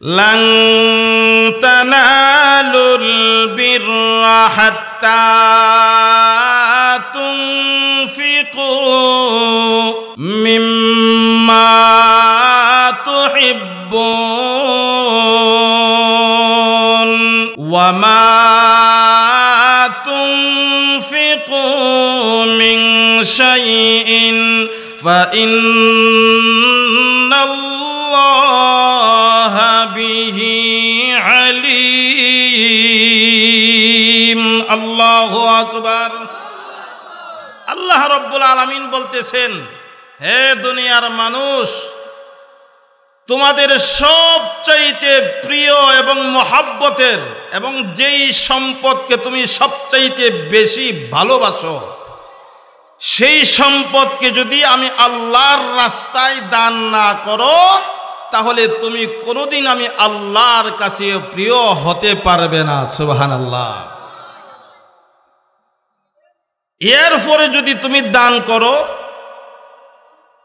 লান তানালুল বিররা হাত্তা তুনফিকু মিম্মা তুহিব্বুন ওয়া মা তুনফিকু মিন শাইইন ফাইন্নাল্লাহা বিহি আলীম। আল্লাহু আকবার। আল্লাহ রাব্বুল আলামিন বলতেছেন, হে দুনিয়ার মানুষ, তোমাদের সবচাইতে প্রিয় এবং মহব্বতের এবং যেই সম্পদকে তুমি সবচাইতে বেশি ভালোবাসো, সেই সম্পদকে যদি আমি আল্লাহর রাস্তায় দান না করো, তাহলে তুমি কোনোদিন আমি আল্লাহর কাছে প্রিয় হতে পারবে না। সুবহানাল্লাহ। এরপরে যদি তুমি দান করো,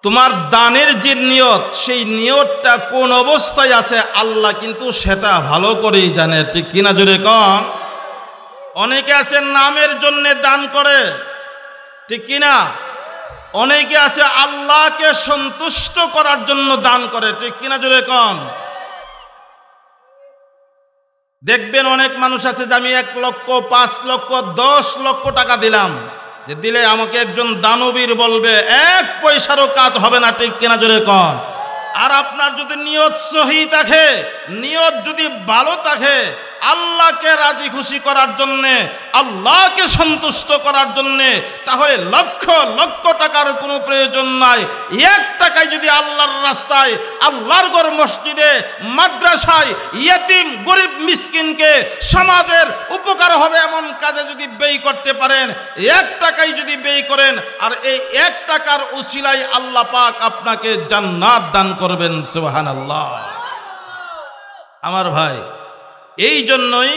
তোমার দানের যে নিয়ত, সেই নিয়তটা কোন অবস্থায় আছে আল্লাহ কিন্তু সেটা ভালো করেই জানে, ঠিক কিনা জোরে কন? অনেকে আছে নামের জন্য দান করে, ঠিক কিনা? অনেকে আছে আল্লাহকে সন্তুষ্ট করার জন্য দান করে, ঠিক কিনা জোরে কন? দেখবেন অনেক মানুষ আছে যে আমি 1 লক্ষ, 5 লক্ষ, 10 লক্ষ টাকা দিলাম, যে দিলে আমাকে একজন দানবীর বলবে, 1 পয়সারও কাজ হবে না, ঠিক কিনা জোরে কন? আর আপনার যদি নিয়ত সহি থাকে, নিয়ত যদি ভালো থাকে, আল্লাহকে রাজি খুশি করার জন্যে, আল্লাহকে সন্তুষ্ট করার জন্যে, তাহলে লক্ষ লক্ষ টাকার কোনো প্রয়োজন নাই। 1 টাকায় যদি আল্লাহর রাস্তায়, আল্লাহর ঘর, মসজিদে, মাদ্রাসায় ইয়েতিম গরিব মিসকিনকে সমাজের উপকার হবে এমন কাজে যদি ব্যয় করতে পারেন, 1 টাকায় যদি ব্যয় করেন, আর এই 1 টাকার উসিলায় আল্লাহ পাক আপনাকে জান্নাত দান করবেন। সুবহানাল্লাহ। আমার ভাই, এই জন্যই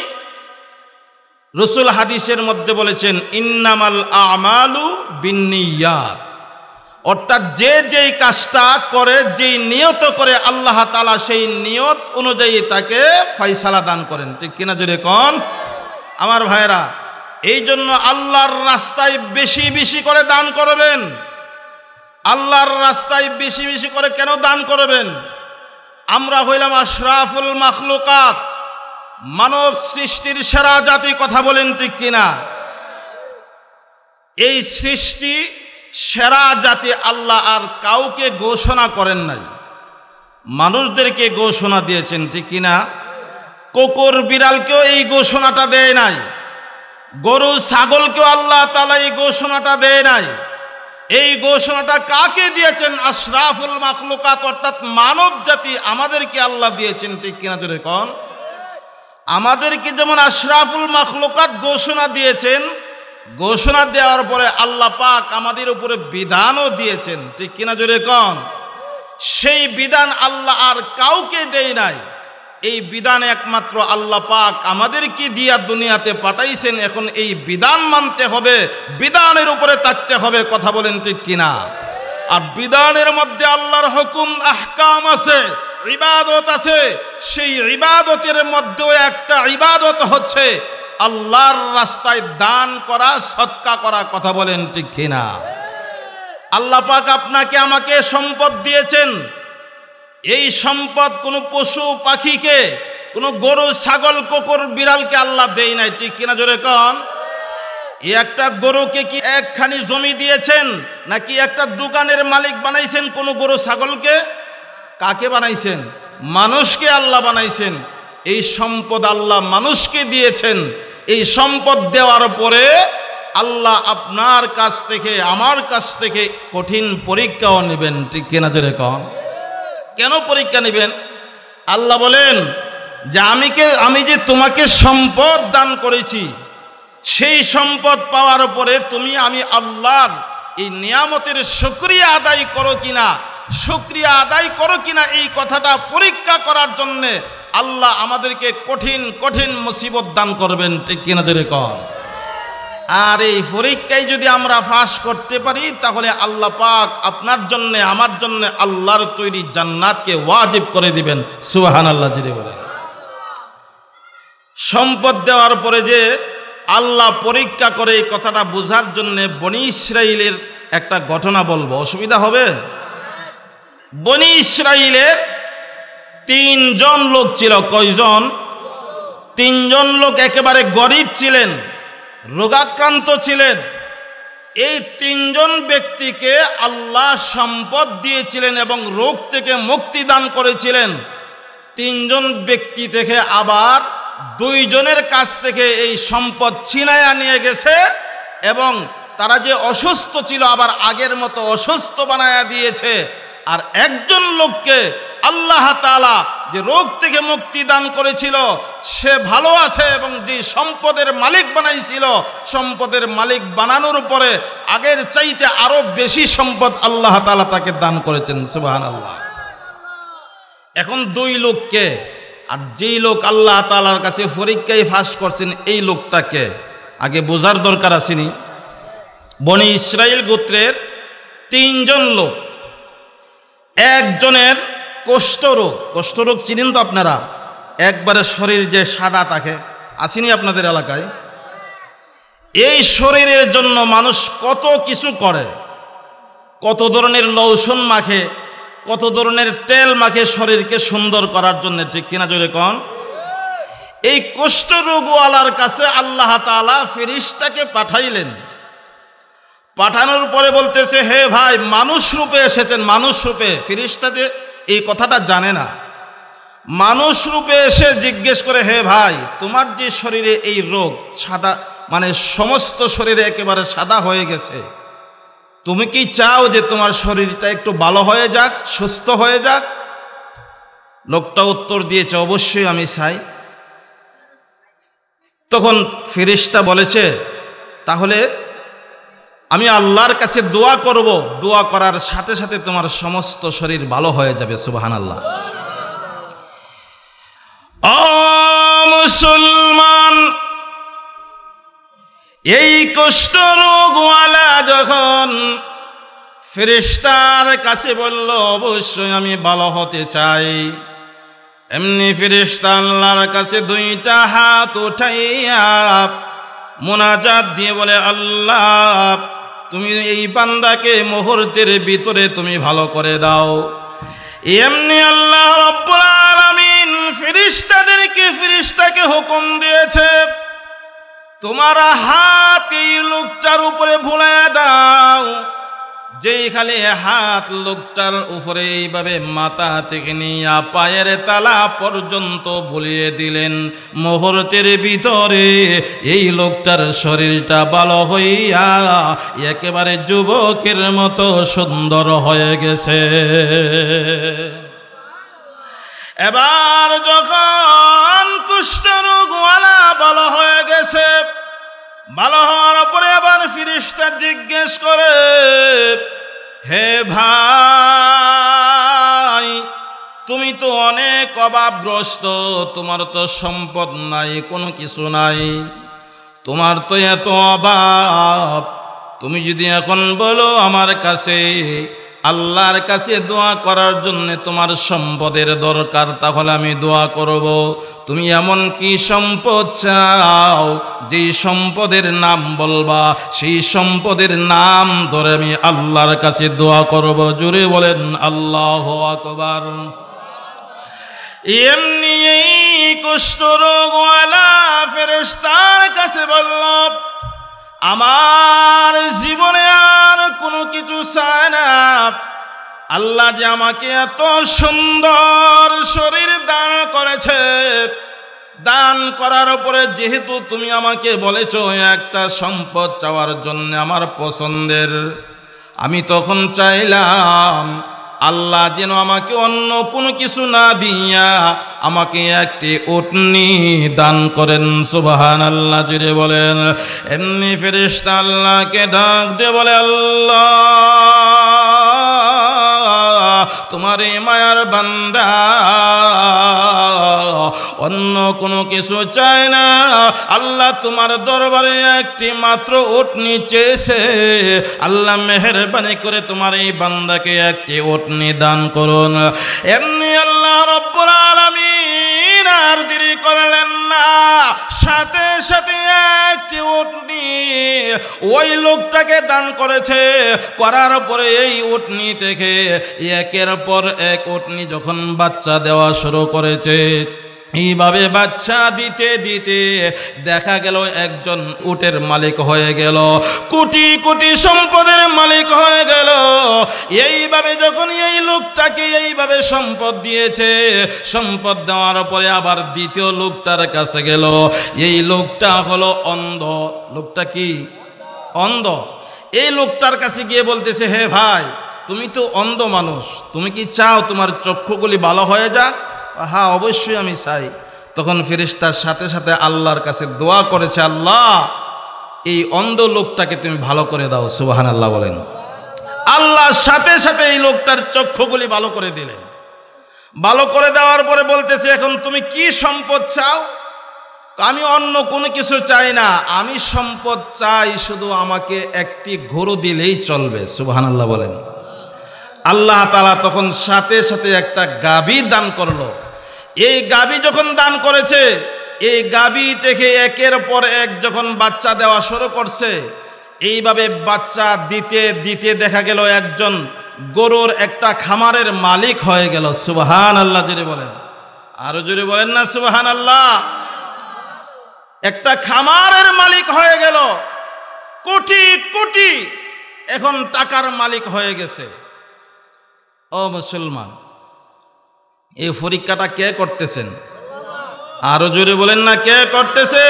রাসূল হাদিসের মধ্যে বলেছেন, ইন্নামাল আমালু বিন্নিয়াত, অর্থাৎ যে যেই কাজটা করে, যেই নিয়ত করে, আল্লাহ তাআলা সেই নিয়ত অনুযায়ী তাকে ফয়সালা দান করেন, ঠিক কিনা জোরে কোন? আমার ভাইরা, এই জন্য আল্লাহর রাস্তায় বেশি বেশি করে দান করবেন। আল্লাহর রাস্তায় বেশি বেশি করে কেন দান করবেন? আমরা হইলাম আশরাফুল মাখলুকাত, মানব সৃষ্টির সেরা জাতি, কথা বলেন ঠিক কিনা? এই সৃষ্টি সেরা জাতি আল্লাহ আর কাউকে ঘোষণা করেন নাই, মানুষদেরকে ঘোষণা দিয়েছেন, ঠিক কিনা? কুকুর বিড়ালকেও এই ঘোষণাটা দেয় নাই, গরু ছাগলকেও আল্লাহ তাআলা এই ঘোষণাটা দেয় নাই। এই ঘোষণাটা কাকে দিয়েছেন? আশরাফুল মাখলুকাত, অর্থাৎ মানব জাতি আমাদেরকে আল্লাহ দিয়েছেন, ঠিক কিনা জোরে কোন? আমাদেরকে যেমন আশরাফুল মাখলুকাত ঘোষণা দিয়েছেন, ঘোষণা দেওয়ার পরে আল্লাহ পাক আমাদের উপরে বিধানও দিয়েছেন, ঠিক কিনা জোরে কোন? সেই বিধান আল্লাহ আর কাউকে দেয় নাই। এই বিধান একমাত্র আল্লাহ পাক আমাদেরকে দিয়া দুনিয়াতে পাঠাইছেন। এখন এই বিধান মানতে হবে, বিধানের উপরে থাকতে হবে, কথা বলেন ঠিক কিনা? আর বিধানের মধ্যে আল্লাহর হুকুম আহকাম আছে, ইবাদত আছে। সেই ইবাদতের মধ্যেও একটা ইবাদত হচ্ছে আল্লাহর রাস্তায় দান করা, সদকা করা, কথা বলেন ঠিক কিনা? আল্লাহ পাক আপনাকে আমাকে সম্পদ দিয়েছেন। এই সম্পদ কোনো পশু পাখিকে, কোনো গরু ছাগল কুকুর বিড়ালকে আল্লাহ দেয় নাই, ঠিক কিনা জোরে কন? একটা গরুকে কি একখানি জমি দিয়েছেন, নাকি একটা দোকানের মালিক বানাইছেন কোনো গরু ছাগলকে? কাকে বানাইছেন? মানুষকে আল্লাহ বানাইছেন। এই সম্পদ আল্লাহ মানুষকে দিয়েছেন। এই সম্পদ দেওয়ার পরে আল্লাহ আপনার কাছ থেকে, আমার কাছ থেকে কঠিন পরীক্ষাও নেবেন, ঠিক কিনা জোরে কন? কেন পরীক্ষা নেবেন? আল্লাহ বলেন যে আমি যে তোমাকে সম্পদ দান করেছি, সেই সম্পদ পাওয়ার পরে তুমি আমি আল্লাহর এই নিয়ামতের শুকরিয়া আদায় করো কিনা, শুকরিয়া আদায় করো কিনা, এই কথাটা পরীক্ষা করার জন্যে আল্লাহ আমাদেরকে কঠিন কঠিন মুসিবত দান করবেন, ঠিক কিনা জোরে কন? আর এই পরীক্ষায় যদি আমরা পাস করতে পারি তাহলে আল্লাহ পাক আপনার জন্য আমার জন্য আল্লাহর তৈরি জান্নাতকে ওয়াজিব করে দিবেন। সুবহানাল্লাহ জিরে বলেন। সম্পদ দেওয়ার পরে যে আল্লাহ পরীক্ষা করে, এই কথাটা বোঝার জন্য বনি ইসরাইলের একটা ঘটনা বলবো, অসুবিধা হবে? বনি ইসরাইলের 3 জন লোক ছিল। কয়জন? 3 জন লোক একেবারে গরিব ছিলেন, রোগাক্রান্ত ছিলেন। এই 3 জন ব্যক্তিকে আল্লাহ সম্পদ দিয়েছিলেন এবং রোগ থেকে মুক্তি দান করেছিলেন। 3 জন ব্যক্তি থেকে আবার 2 জনের কাছ থেকে এই সম্পদ ছিনায়া নিয়ে গেছে এবং তারা যে অসুস্থ ছিল আবার আগের মতো অসুস্থ বানায়া দিয়েছে। আর একজন লোককে আল্লাহ তাআলা যে রোগ থেকে মুক্তি দান করেছিল সে ভালো আছে এবং যে সম্পদের মালিক বানাইছিল, সম্পদের মালিক বানানোর পরে আগের চাইতে আরো বেশি সম্পদ আল্লাহ তাআলা তাকে দান করেছেন। সুবহানাল্লাহ। এখন 2 লোককে, আর যেই লোক আল্লাহ তাআলার কাছে পরীক্ষায় পাস করছেন এই লোকটাকে আগে বোঝার দরকার আসেনি। বনি ইসরাইল গোত্রের 3 জন লোক, একজনের কুষ্ঠরোগ। কুষ্ঠরোগ চিনেন তো আপনারা? একবারে শরীর যে সাদা থাকে, আসেনি আপনাদের এলাকায়? এই শরীরের জন্য মানুষ কত কিছু করে, কত ধরনের লোশন মাখে, কত ধরনের তেল মাখে শরীরকে সুন্দর করার জন্য, ঠিক কিনা জোরে কোন? এই কুষ্ঠরোগওয়ালার কাছে আল্লাহ তাআলা ফেরেশতাকে পাঠাইলেন। পাঠানোর পরে বলতেছে, হে ভাই, মানুষ রূপে এসেছেন, মানুষ রূপে। ফেরেশতাতে এই কথাটা জানে না। মানুষ রূপে এসে জিজ্ঞেস করে, হে ভাই, তোমার যে শরীরে এই রোগ, সাদা মানে সমস্ত শরীরে একেবারে সাদা হয়ে গেছে, তুমি কি চাও যে তোমার শরীরটা একটু ভালো হয়ে যাক, সুস্থ হয়ে যাক? লোকটা উত্তর দিয়েছে, অবশ্যই আমি চাই। তখন ফেরেশতা বলেছে, তাহলে আমি আল্লাহর কাছে দোয়া করব, দোয়া করার সাথে সাথে তোমার সমস্ত শরীর ভালো হয়ে যাবে। সুবহানাল্লাহ। ও মুসলমান, এই কুষ্ঠরোগওয়ালা যখন ফেরেশতার কাছে বলল, অবশ্যই আমি ভালো হতে চাই, এমনি ফেরেশতা আল্লাহর কাছে 2টা হাত উঠাইয়া মুনাজাত দিয়ে বলে, আল্লাহ, তুমি এই বান্দাকে মুহূর্তের ভিতরে তুমি ভালো করে দাও। এমনি আল্লাহ রাব্বুল আলামিন ফেরেশতাকে হুকুম দিয়েছে, তোমার হাত এই লোকটার উপরে বুলাইয়া দাও। যেই খালি হাত লোকটার উপরে এইভাবে মাথা থেকে নিয়ে পায়ের তালা পর্যন্ত বুলিয়ে দিলেন, মুহূর্তের ভিতরে এই লোকটার শরীরটা ভালো হইয়া একেবারে যুবকের মতো সুন্দর হয়ে গেছে। এবার যখন কুষ্ঠরোগওয়ালা ভালো হয়ে গেছে, ভালো হওয়ার পরে আবার ফেরেশতা জিজ্ঞেস করে, হে ভাই, তুমি তো অনেক অভাবগ্রস্ত, তোমার তো সম্পদ নাই, কোনো কিছু নাই, তোমার তো এত অভাব, তুমি যদি এখন বলো আমার কাছে, আল্লাহর কাছে দোয়া করার জন্য তোমার সম্পদের দরকার, তাহলে আমি দোয়া করব। তুমি এমন কি সম্পদ চাও, যেই সম্পদের নাম বলবা, সেই সম্পদের নাম ধরে আমি আল্লাহর কাছে দোয়া করব। জোরে বলেন আল্লাহু আকবার। এমনি এই কুষ্ঠরোগওয়ালা ফেরেশতার কাছে বলল, আমার জীবনে আর কোনো কিছু চায় না, আল্লাহ যে আমাকে এত সুন্দর শরীর দান করেছে, দান করার পরে যেহেতু তুমি আমাকে বলেছো একটা সম্পদ চাওয়ার জন্য আমার পছন্দের, আমি তখন চাইলাম আল্লাহ যেন আমাকে অন্য কোনো কিছু না দিয়া আমাকে একটি উটনি দান করেন। সুবহানাল্লাহ জুড়ে বলেন। এমনি ফেরেশতা আল্লাহকে ডাক দিয়ে বলে, আল্লাহ, তোমার এই মায়ার বান্দা অন্য কোনো কিছু চায় না। আল্লাহ তোমার দরবারে একটি মাত্র উটনি চেয়েছে, আল্লাহ মেহেরবানি করে তোমার এই বান্দাকে একটি উটনি দান করুন। এমনি আল্লাহ রব্বুল আলামিন আর দেরি করলেন না, সাথে সাথে একটি উটনি ওই লোকটাকে দান করেছে। করার পরে এই উটনি থেকে একের পর এক উটনি যখন বাচ্চা দেওয়া শুরু করেছে, এইভাবে বাচ্চা দিতে দিতে দেখা গেল একজন উটের মালিক হয়ে গেল, কোটি কোটি সম্পদের মালিক হয়ে গেল। এইভাবে যখন এই লোকটাকে এইভাবে সম্পদ দিয়েছে, সম্পদ দেওয়ার পরে আবার দ্বিতীয় লোকটার কাছে গেল। এই লোকটা হলো অন্ধ। লোকটা কি? অন্ধ। এই লোকটার কাছে গিয়ে বলতেছে, হে ভাই, তুমি তো অন্ধ মানুষ, তুমি কি চাও তোমার চক্ষুগুলি ভালো হয়ে যাক? হ্যাঁ, অবশ্যই আমি চাই। তখন ফেরেশতার সাথে সাথে আল্লাহর কাছে দোয়া করেছে, আল্লাহ এই অন্ধ লোকটাকে তুমি ভালো করে দাও। সুবহানাল্লাহ বলেন। আল্লাহ সাথে সাথে এই লোকটার চক্ষুগুলি ভালো করে দিলেন। ভালো করে দেওয়ার পরে বলতেছে, এখন তুমি কি সম্পদ চাও? আমি অন্য কোনো কিছু চাই না, আমি সম্পদ চাই, শুধু আমাকে একটি গরু দিলেই চলবে। সুবহানাল্লাহ বলেন। আল্লাহ তাআলা তখন সাথে সাথে একটা গাভী দান করলো। এই গাভী যখন দান করেছে, এই গাভী থেকে একের পর এক যখন বাচ্চা দেওয়া শুরু করছে, এইভাবে বাচ্চা দিতে দিতে দেখা গেল একজন গরুর একটা খামারের মালিক হয়ে গেল। সুবহানাল্লাহ জোরে বলেন, আরো জোরে বলেন না সুবহানাল্লাহ। একটা খামারের মালিক হয়ে গেল, কোটি কোটি এখন টাকার মালিক হয়ে গেছে। ও মুসলমান, এই পরীক্ষাটা কে করতেছেন? আরো জোরে বলেন না, কে করতেছে?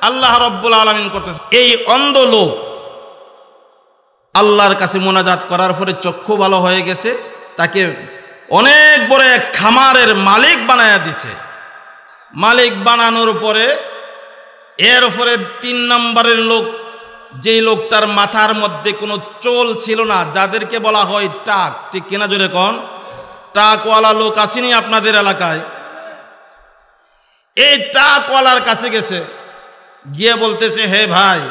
আল্লাহ রব্বুল আলামিন করতেছে। এই অন্ধ লোক আল্লাহর কাছে মোনাজাত করার পরে চক্ষু ভালো হয়ে গেছে, তাকে অনেক বড় এক খামারের মালিক বানায়া দিছে। মালিক বানানোর পরে এর উপরে 3 নম্বরের লোক, যেই লোকটার মাথার মধ্যে কোনো চুল ছিল না, যাদেরকে বলা হয় টাক, ঠিক কিনা জোরে কোন? টাকওয়ালা লোক আসেনি আপনাদের এলাকায়? এই টাকওয়ালার কাছে গেছে, গিয়ে বলতেছে, হে ভাই,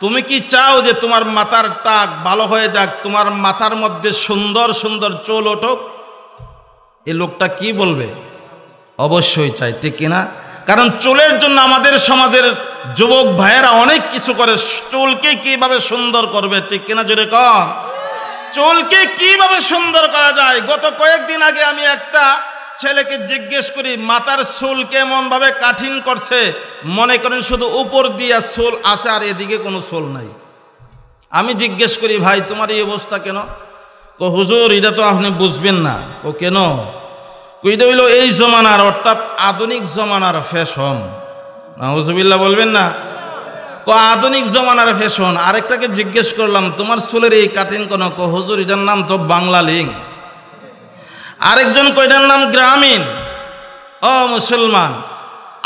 তুমি কি চাও যে তোমার মাথার টাক ভালো হয়ে যাক, তোমার মাথার মধ্যে সুন্দর সুন্দর চুল ওঠুক? এই লোকটা কি বলবে? অবশ্যই চাই, ঠিক কিনা? কারণ চুলের জন্য আমাদের সমাজের যুবক ভাইয়েরা অনেক কিছু করে। চুলকে কিভাবে সুন্দর করবে, ঠিক কিনা জোরে কন? চুলকে কিভাবে সুন্দর করা যায়? গত কয়েকদিন আগে আমি একটা ছেলেকে জিজ্ঞেস করি, মাথার চুল কেমন ভাবে কাটিং করছে, মনে করেন শুধু উপর দিয়া চুল আছে আর এদিকে কোনো চুল নাই। আমি জিজ্ঞেস করি, ভাই তোমার এই অবস্থা কেন? কো হুজুর, এটা তো আপনি বুঝবেন না। ও কেন? কইতে হইল এই জমানার, অর্থাৎ আধুনিক জমানার ফ্যাশন। নাউজুবিল্লাহ বলবেন না? আধুনিক জমানার ফ্যাশন। আরেকটাকে জিজ্ঞেস করলাম, তোমার চুলের এই কাটিং কেন? কো হুজুর, এটার নাম তো বাংলা লিং। আরেকজন কয়টার নাম গ্রামীণ। ও মুসলমান,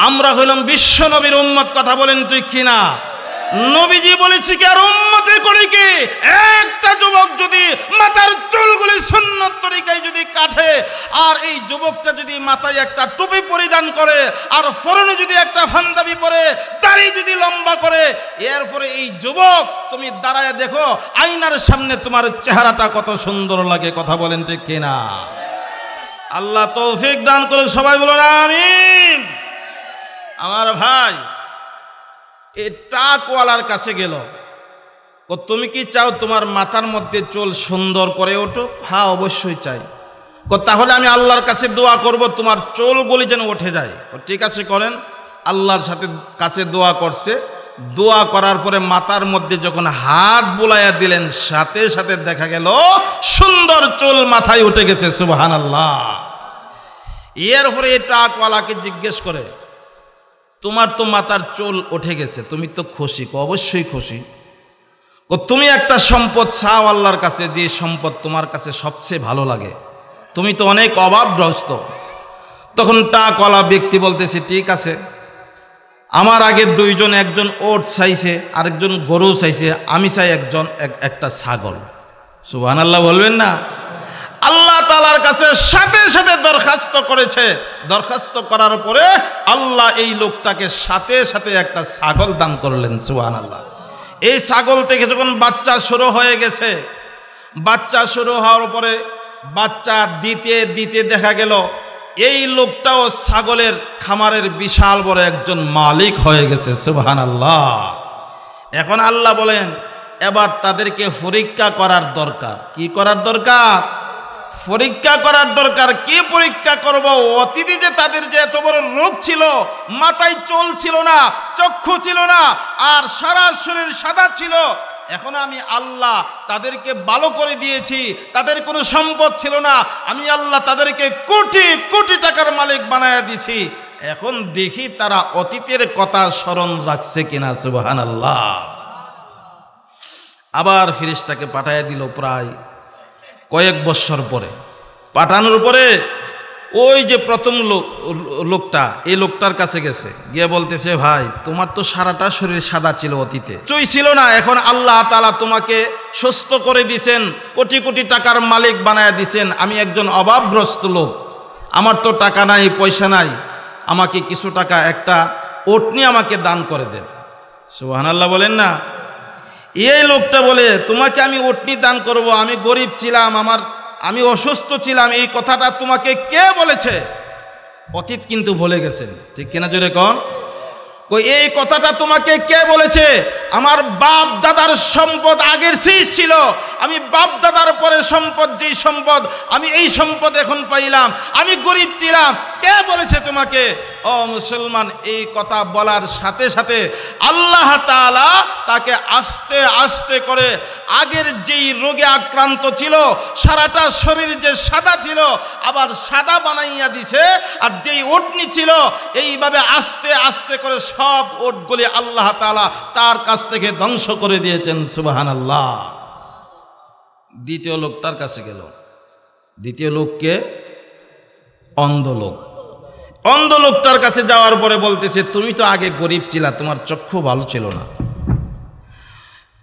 আমরা হইলাম বিশ্ব নবীর উম্মত, কথা বলেন তুই কিনা? নবীজি বলেছি কি আর উম্মতে করে কি? একটা যুবক যদি মাথার চুলগুলি সুন্নত তরিকায় যদি কাটে, আর এই যুবকটা যদি মাথায় একটা টুপি পরিধান করে, আর ফরনে যদি একটা পাঞ্জাবি পরে, দাড়ি যদি লম্বা করে, এরপরে এই যুবক তুমি দাঁড়ায় দেখো আয়নার সামনে তোমার চেহারাটা কত সুন্দর লাগে। কথা বলেন ঠিক কিনা? আল্লাহ তৌফিক দান করুন, সবাই বলুন আমিন। আমার ভাই এই টাকওয়ালার কাছে গেল, তুমি কি চাও তোমার মাথার মধ্যে চুল সুন্দর করে ওঠো? হ্যাঁ, অবশ্যই চাই। তাহলে আমি আল্লাহর কাছে দোয়া করব তোমার চুলগুলি যেন উঠে যায়। ঠিক আছে, করেন। আল্লাহর সাথে কাছে দোয়া করছে। দোয়া করার পরে মাথার মধ্যে যখন হাত বুলাইয়া দিলেন, সাথে সাথে দেখা গেল সুন্দর চুল মাথায় উঠে গেছে। সুবহানাল্লাহ। এরপরে এই টাকওয়ালাকে জিজ্ঞেস করে, তোমার তো মাথার চুল উঠে গেছে, তুমি তো খুশি? অবশ্যই খুশি। তুমি একটা সম্পদ চাও আল্লাহর কাছে, যে সম্পদ তোমার কাছে সবচেয়ে ভালো লাগে, তুমি তো অনেক অভাবগ্রস্ত। তখন টাকওয়ালা ব্যক্তি বলতেছে, ঠিক আছে, আমার আগে দুইজন, একজন ওট চাইছে, আরেকজন গরু চাইছে, আমি চাই একটা ছাগল। সুবহানাল্লাহ বলবেন না? আল্লাহ তাআলার কাছে সাথে সাথে দরখাস্ত করেছে। দরখাস্ত করার পরে আল্লাহ এই লোকটাকে সাথে সাথে একটা ছাগল দান করলেন। সুবহানাল্লাহ। এই ছাগল থেকে যখন বাচ্চা শুরু হয়ে গেছে, বাচ্চা শুরু হওয়ার পরে বাচ্চা দিতে দিতে দেখা গেল এই লোকটাও ছাগলের খামারের বিশাল বড় একজন মালিক হয়ে গেছে। সুবহানাল্লাহ। এখন আল্লাহ বলেন এবার তাদেরকে পরীক্ষা করার দরকার। কি করার দরকার? পরীক্ষা করার দরকার। কি পরীক্ষা করব? অতীতে যে তাদের যে এত বড় রোগ ছিল, মাথায় চুল ছিল না, চক্ষু ছিল না, আর সারা শরীর সাদা ছিল, এখন আমি আল্লাহ তাদেরকে ভালো করে দিয়েছি, তাদের কোনো সম্পদ ছিল না, আমি আল্লাহ তাদেরকে কোটি কোটি টাকার মালিক বানায়া দিছি। এখন দেখি তারা অতীতের কথা স্মরণ রাখছে কিনা। সুবহানাল্লাহ। আবার ফেরেশতাকে পাঠাইয়া দিল প্রায় কয়েক বছর পরে। পাঠানোর পরে ওই যে প্রথম লোকটা, এই লোকটার কাছে গেছে, গিয়ে বলতেছে ভাই তোমার তো সারাটা শরীর সাদা ছিল, অতীতে চুই ছিল না, এখন আল্লাহ তাআলা তোমাকে সুস্থ করে দিয়েছেন, কোটি কোটি টাকার মালিক বানায়া দিয়েছেন। আমি একজন অভাবগ্রস্ত লোক, আমার তো টাকা নাই, পয়সা নাই, আমাকে কিছু টাকা একটা ওটনি আমাকে দান করে দেন। সুবহানাল্লাহ বলেন না। এই লোকটা বলে তোমাকে আমি ওটনি দান করব, আমি গরিব ছিলাম, আমি অসুস্থ ছিলাম, এই কথাটা তোমাকে কে বলেছে? অতীত কিন্তু ভুলে গেছেন, ঠিক কিনা জোরে কোন? এই কথাটা তোমাকে কে বলেছে? আমার বাপ দাদার সম্পদ আগের সেই ছিল, আমি বাপ দাদার পরে সম্পদ, যেই সম্পদ আমি এই সম্পদ এখন পাইলাম, আমি গরিব ছিলাম, কে বলেছে তোমাকে? ও মুসলমান, এই কথা বলার সাথে সাথে আল্লাহ তাআলা তাকে আস্তে আস্তে করে আগের যেই রোগে আক্রান্ত ছিল, সারাটা শরীর যে সাদা ছিল আবার সাদা বানাইয়া দিছে, আর যেই ওটনি ছিল এইভাবে আস্তে আস্তে করে সব ওটগুলি আল্লাহ তাআলা তার কাছ থেকে ধ্বংস করে দিয়েছেন। সুবহানাল্লাহ। দ্বিতীয় লোকটার কাছে গেল। দ্বিতীয় লোককে অন্ধ লোক। অন্ধ লোকটার কাছে যাওয়ার পরে বলতেছে তুমি তো আগে গরিব ছিলা, তোমার চক্ষু ভালো ছিল না,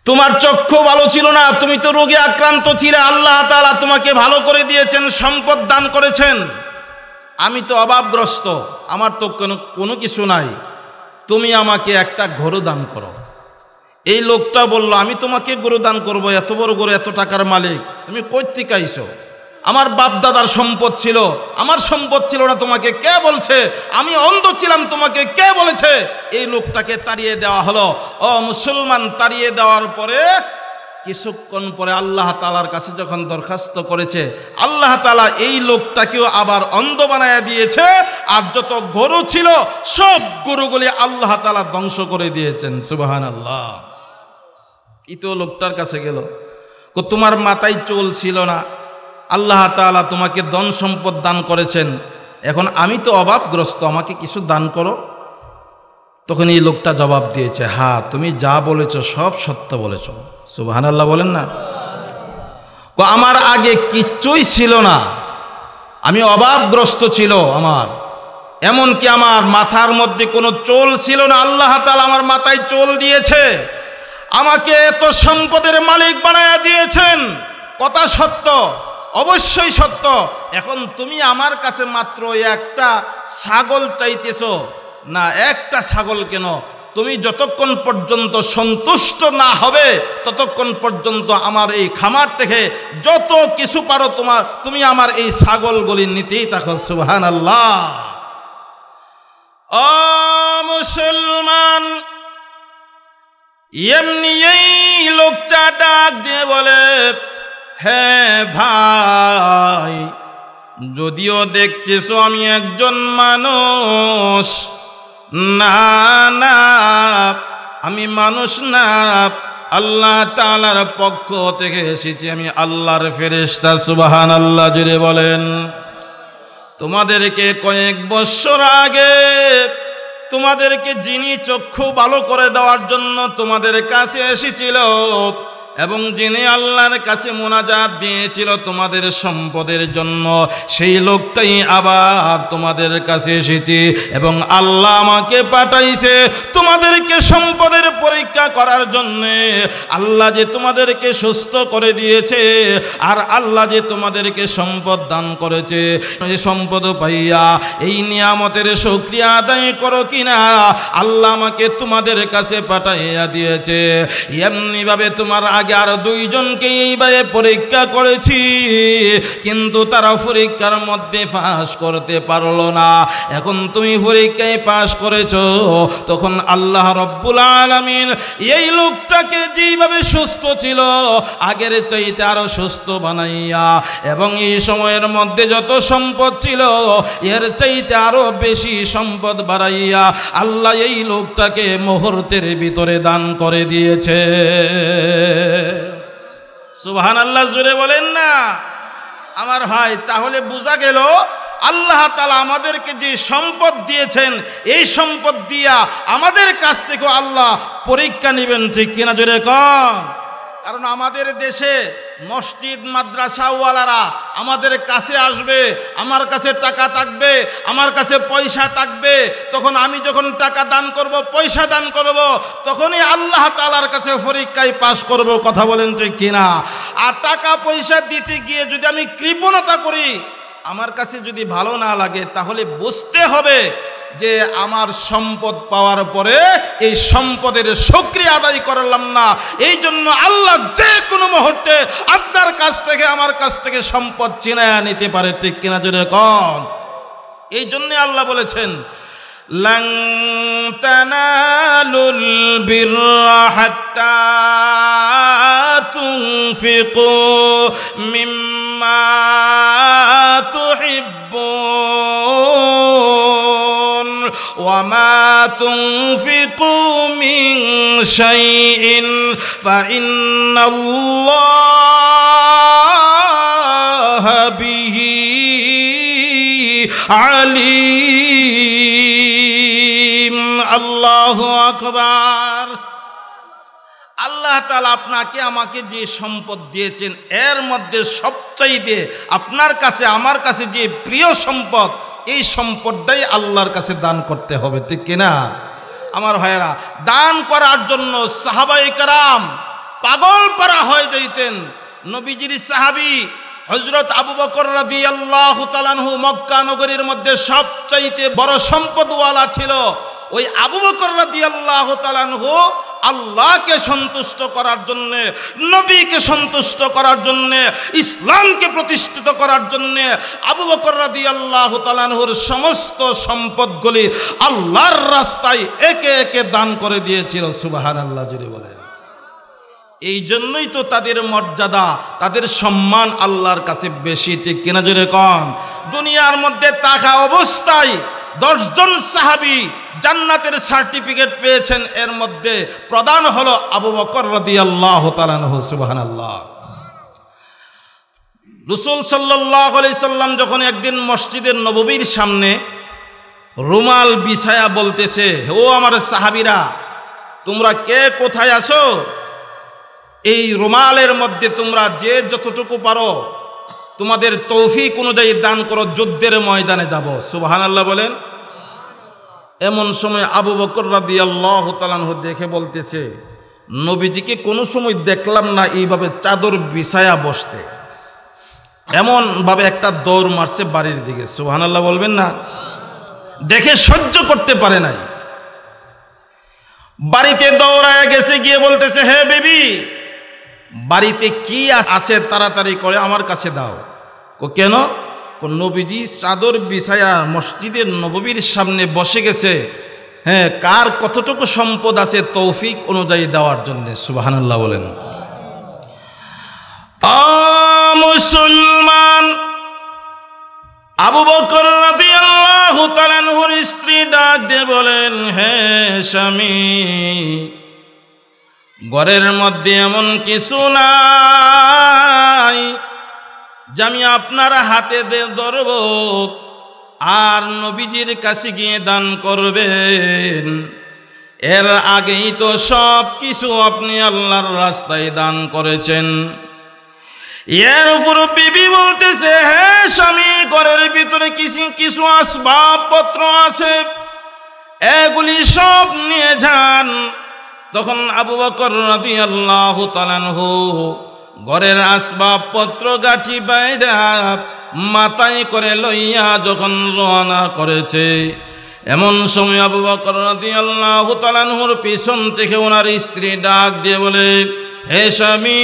তোমার চক্ষু ভালো ছিল না, তুমি তো রোগে আক্রান্ত ছিলে, আল্লাহ তাআলা তোমাকে ভালো করে দিয়েছেন, সম্পদ দান করেছেন। আমি তো অভাবগ্রস্ত, আমার তো কোনো কিছু নাই, তুমি আমাকে একটা গরু দান করো। এই লোকটা বলল আমি তোমাকে গরু দান করবো, এত বড় গরু, এত টাকার মালিক, তুমি কই থেকে আইছো? আমার বাপ দাদার সম্পদ ছিল, আমার সম্পদ ছিল না, তোমাকে কে বলছে? আমি অন্ধ ছিলাম, তোমাকে কে বলেছে? এই লোকটাকে তাড়িয়ে দেওয়া হলো। ও মুসলমান, তাড়িয়ে দেওয়ার পরে কিছুক্ষণ পরে আল্লাহ তাআলার কাছে যখন দরখাস্ত করেছে, আল্লাহ তাআলা এই লোকটাকেও আবার অন্ধ বানায়া দিয়েছে, আর যত গরু ছিল সব গরুগুলি আল্লাহ তাআলা ধ্বংস করে দিয়েছেন। সুবহানাল্লাহ। তৃতীয় লোকটার কাছে গেল, তোমার মাথায় চুল ছিল না, আল্লাহ তাআলা তোমাকে ধন সম্পদ দান করেছেন, এখন আমি তো অভাবগ্রস্ত, আমাকে কিছু দান করো। তখন এই লোকটা জবাব দিয়েছে, হ্যাঁ তুমি যা বলেছ সব সত্য বলেছ। সুবহানাল্লাহ বলেন না। আমার আগে কিচ্ছুই ছিল না, আমি অভাবগ্রস্ত ছিল, আমার এমনকি আমার মাথার মধ্যে কোনো চুল ছিল না, আল্লাহ তাআলা আমার মাথায় চুল দিয়েছে, আমাকে এত সম্পদের মালিক বানায়া দিয়েছেন। কথা সত্য, অবশ্যই সত্য। এখন তুমি আমার কাছে মাত্র একটা ছাগল চাইতেছো না, একটা ছাগল কেন, তুমি যতক্ষণ পর্যন্ত সন্তুষ্ট না হবে ততক্ষণ পর্যন্ত আমার এই খামার থেকে যত কিছু পারো তুমি আমার এই ছাগলগুলি নিতেই থাকো। সুবহানাল্লাহ। ও মুসলমান, এমনি এই লোকটা ডাক দিয়ে বলে, হ্যাঁ ভাই, যদিও দেখতেছো আমি একজন মানুষ, না না আমি মানুষ না, আল্লাহ তাআলার পক্ষ থেকে এসেছি, আমি আল্লাহর ফেরেশতা। সুবহানাল্লাহ জুড়ে বলেন। তোমাদেরকে কয়েক বছর আগে তোমাদেরকে যিনি চক্ষু ভালো করে দেওয়ার জন্য তোমাদের কাছে এসেছিল, এবং যিনি আল্লাহর কাছে মুনাজাত দিয়েছিল তোমাদের সম্পদের জন্য, সেই লোকটাই আবার তোমাদের কাছে এসেছে এবং আল্লাহ আমাকে পাঠাইছে তোমাদেরকে সম্পদের পরীক্ষা করার জন্যে। আল্লাহ যে তোমাদেরকে সুস্থ করে দিয়েছে আর আল্লাহ যে তোমাদেরকে সম্পদ দান করেছে, এই সম্পদ পাইয়া এই নিয়ামতের শুকরিয়া আদায় করো কিনা আল্লাহ আমাকে তোমাদের কাছে পাঠাইয়া দিয়েছে। এমনিভাবে তোমার আগে আর দুইজনকে এইভাবে পরীক্ষা করেছি, কিন্তু তারা পরীক্ষার মধ্যে পাস করতে পারলো না। এখন তুমি পরীক্ষায় পাস করেছো, তখন আল্লাহ রব্বুল আলামিন এই লোকটাকে যেভাবে সুস্থ ছিল আগের চাইতে আরো সুস্থ বানাইয়া এবং এই সময়ের মধ্যে যত সম্পদ ছিল এর চাইতে আরো বেশি সম্পদ বাড়াইয়া আল্লাহ এই লোকটাকে মুহূর্তের ভিতরে দান করে দিয়েছে। সুবহানাল্লাহ, জোরে বলেন না আমার ভাই। তাহলে বোঝা গেল আল্লাহ তাআলা আমাদেরকে যে সম্পদ দিয়েছেন এই সম্পদ দিয়া আমাদের কাছ থেকে আল্লাহ পরীক্ষা নেবেন, ঠিক কিনা জোরে কন। কারণ আমাদের দেশে মসজিদ মাদ্রাসাওয়ালারা আমাদের কাছে আসবে, আমার কাছে টাকা থাকবে, আমার কাছে পয়সা থাকবে, তখন আমি যখন টাকা দান করব, পয়সা দান করব, তখনই আল্লাহ তাআলার কাছে পরীক্ষায় পাস করব। কথা বলেন ঠিক কিনা। আর টাকা পয়সা দিতে গিয়ে যদি আমি কৃপণতা করি, আমার কাছে যদি ভালো না লাগে, তাহলে বুঝতে হবে যে আমার সম্পদ পাওয়ার পরে এই সম্পদের শুকরিয়া আদায় করলাম না। এই জন্য আল্লাহ যে কোনো মুহূর্তে আপনার কাছ থেকে আমার কাছ থেকে সম্পদ ছিনায়া নিতে পারে, ঠিক কিনা জোরে কন। এই জন্য আল্লাহ বলেছেন লান তানালুল বিররা হাত্তা তুনফিকু মিম্মা তুহিব্বুন ওয়া মা তুনফিকু মিন শাইইন ফাইন্নাল্লাহা বিহি আলিম। আল্লাহু আকবার। আল্লাহ তাআলা আপনাকে আমাকে যে সম্পদ দিয়েছেন এর মধ্যে সবচাইতে আপনার কাছে আমার কাছে যে প্রিয় সম্পদ, এই সম্পদটাই আল্লাহর কাছে দান করতে হবে, ঠিক কিনা আমার ভাইয়েরা। দান করার জন্য সাহাবায়ে কেরাম পাগল পারা হয়ে যাইতেন। নবীজির সাহাবী হযরত আবু বকর রাদিয়াল্লাহু তাআলা আনহু মক্কা নগরীর মধ্যে সবচাইতে বড় সম্পদওয়ালা ছিল। ওই আবু বকর রাদিয়াল্লাহু তাআলা আনহু আল্লাহকে সন্তুষ্ট করার জন্য, নবীকে সন্তুষ্ট করার জন্য, ইসলামকে প্রতিষ্ঠিত করার জন্য আবু বকর রাদিয়াল্লাহু তাআলা আনহুর সমস্ত সম্পদগুলি আল্লাহর রাস্তায় একে একে দান করে দিয়েছিল। সুবহানাল্লাহ, জোরে বলেন। এই জন্যই তো তাদের মর্যাদা, তাদের সম্মান আল্লাহর কাছে বেশি, ঠিক কিনা জোরে কন। দুনিয়ার মধ্যে থাকা অবস্থায় 10 জন সাহাবী জান্নাতের সার্টিফিকেট পেয়েছেন, এর মধ্যে প্রধান হলো আবু বকর রাদিয়াল্লাহু তাআলা আনহু। সুবহানাল্লাহ। রাসূল সাল্লাল্লাহু আলাইহি সাল্লাম যখন একদিন মসজিদের নববীর সামনে রুমাল বিছায়া বলতেছে, ও আমার সাহাবীরা, তোমরা কে কোথায় আছো? এই রুমালের মধ্যে তোমরা যে যতটুকু পারো তোমাদের তৌফিক অনুযায়ী দান করো, যুদ্ধের ময়দানে যাব। সুবহানাল্লাহ বলেন। এমন সময় আবু বকর রাদিয়াল্লাহু তাআলা আনহু দেখে বলতেছে, নবীজিকে কোনো সময় দেখলাম না এইভাবে চাদর বিছায়া বসতে। এমন ভাবে একটা দৌড় মারছে বাড়ির দিকে। সুবহানাল্লাহ বলবেন না। দেখে সহ্য করতে পারে নাই, বাড়িতে দৌড়ায় গেছে, গিয়ে বলতেছে, হে বেবি, বাড়িতে কি আছে তাড়াতাড়ি করে আমার কাছে দাও। ও কেন? নবীজি চাদর বিছায়া মসজিদের নববীর সামনে বসে গেছে, হ্যাঁ, কার কতটুকু সম্পদ আছে তৌফিক অনুযায়ী দেওয়ার জন্য। সুবহানাল্লাহ বলেন। মুসলমান, আবু বকর রাদিয়াল্লাহু তাআলা আনহুর স্ত্রী ডাক দিয়ে বলেন, হে স্বামী, ঘরের মধ্যে এমন কিছু নাই যে আমি আপনার হাতে ধরব আর নবীজির কাছে গিয়ে দান করবেন। এর আগেই তো সব কিছু আপনি আল্লাহর রাস্তায় দান করেছেন। এর উপর বিবি বলতেছে, হ্যাঁ স্বামী, ঘরের ভিতরে কিছু আসবাবপত্র আছে, এগুলি সব নিয়ে যান। তখন আবু বকর রাদিয়াল্লাহু তাআলা আনহু ঘরের আসবাবপত্র গাঁঠি বাইদা মাথায় করে লইয়া যখন রওনা করেছে, এমন সময় আবু বকর রাদিয়াল্লাহু তাআলা আনহুর পিছন থেকে ওনার স্ত্রী ডাক দিয়ে বলে, হে স্বামী,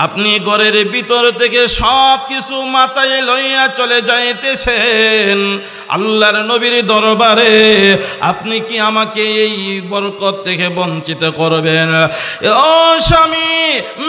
আপনি ঘরের ভিতর থেকে সব কিছু মাথায় লইয়া চলে যাইতেছেন আল্লাহর নবীর দরবারে, আপনি কি আমাকে এই বরকত থেকে বঞ্চিত করবেন? ও স্বামী,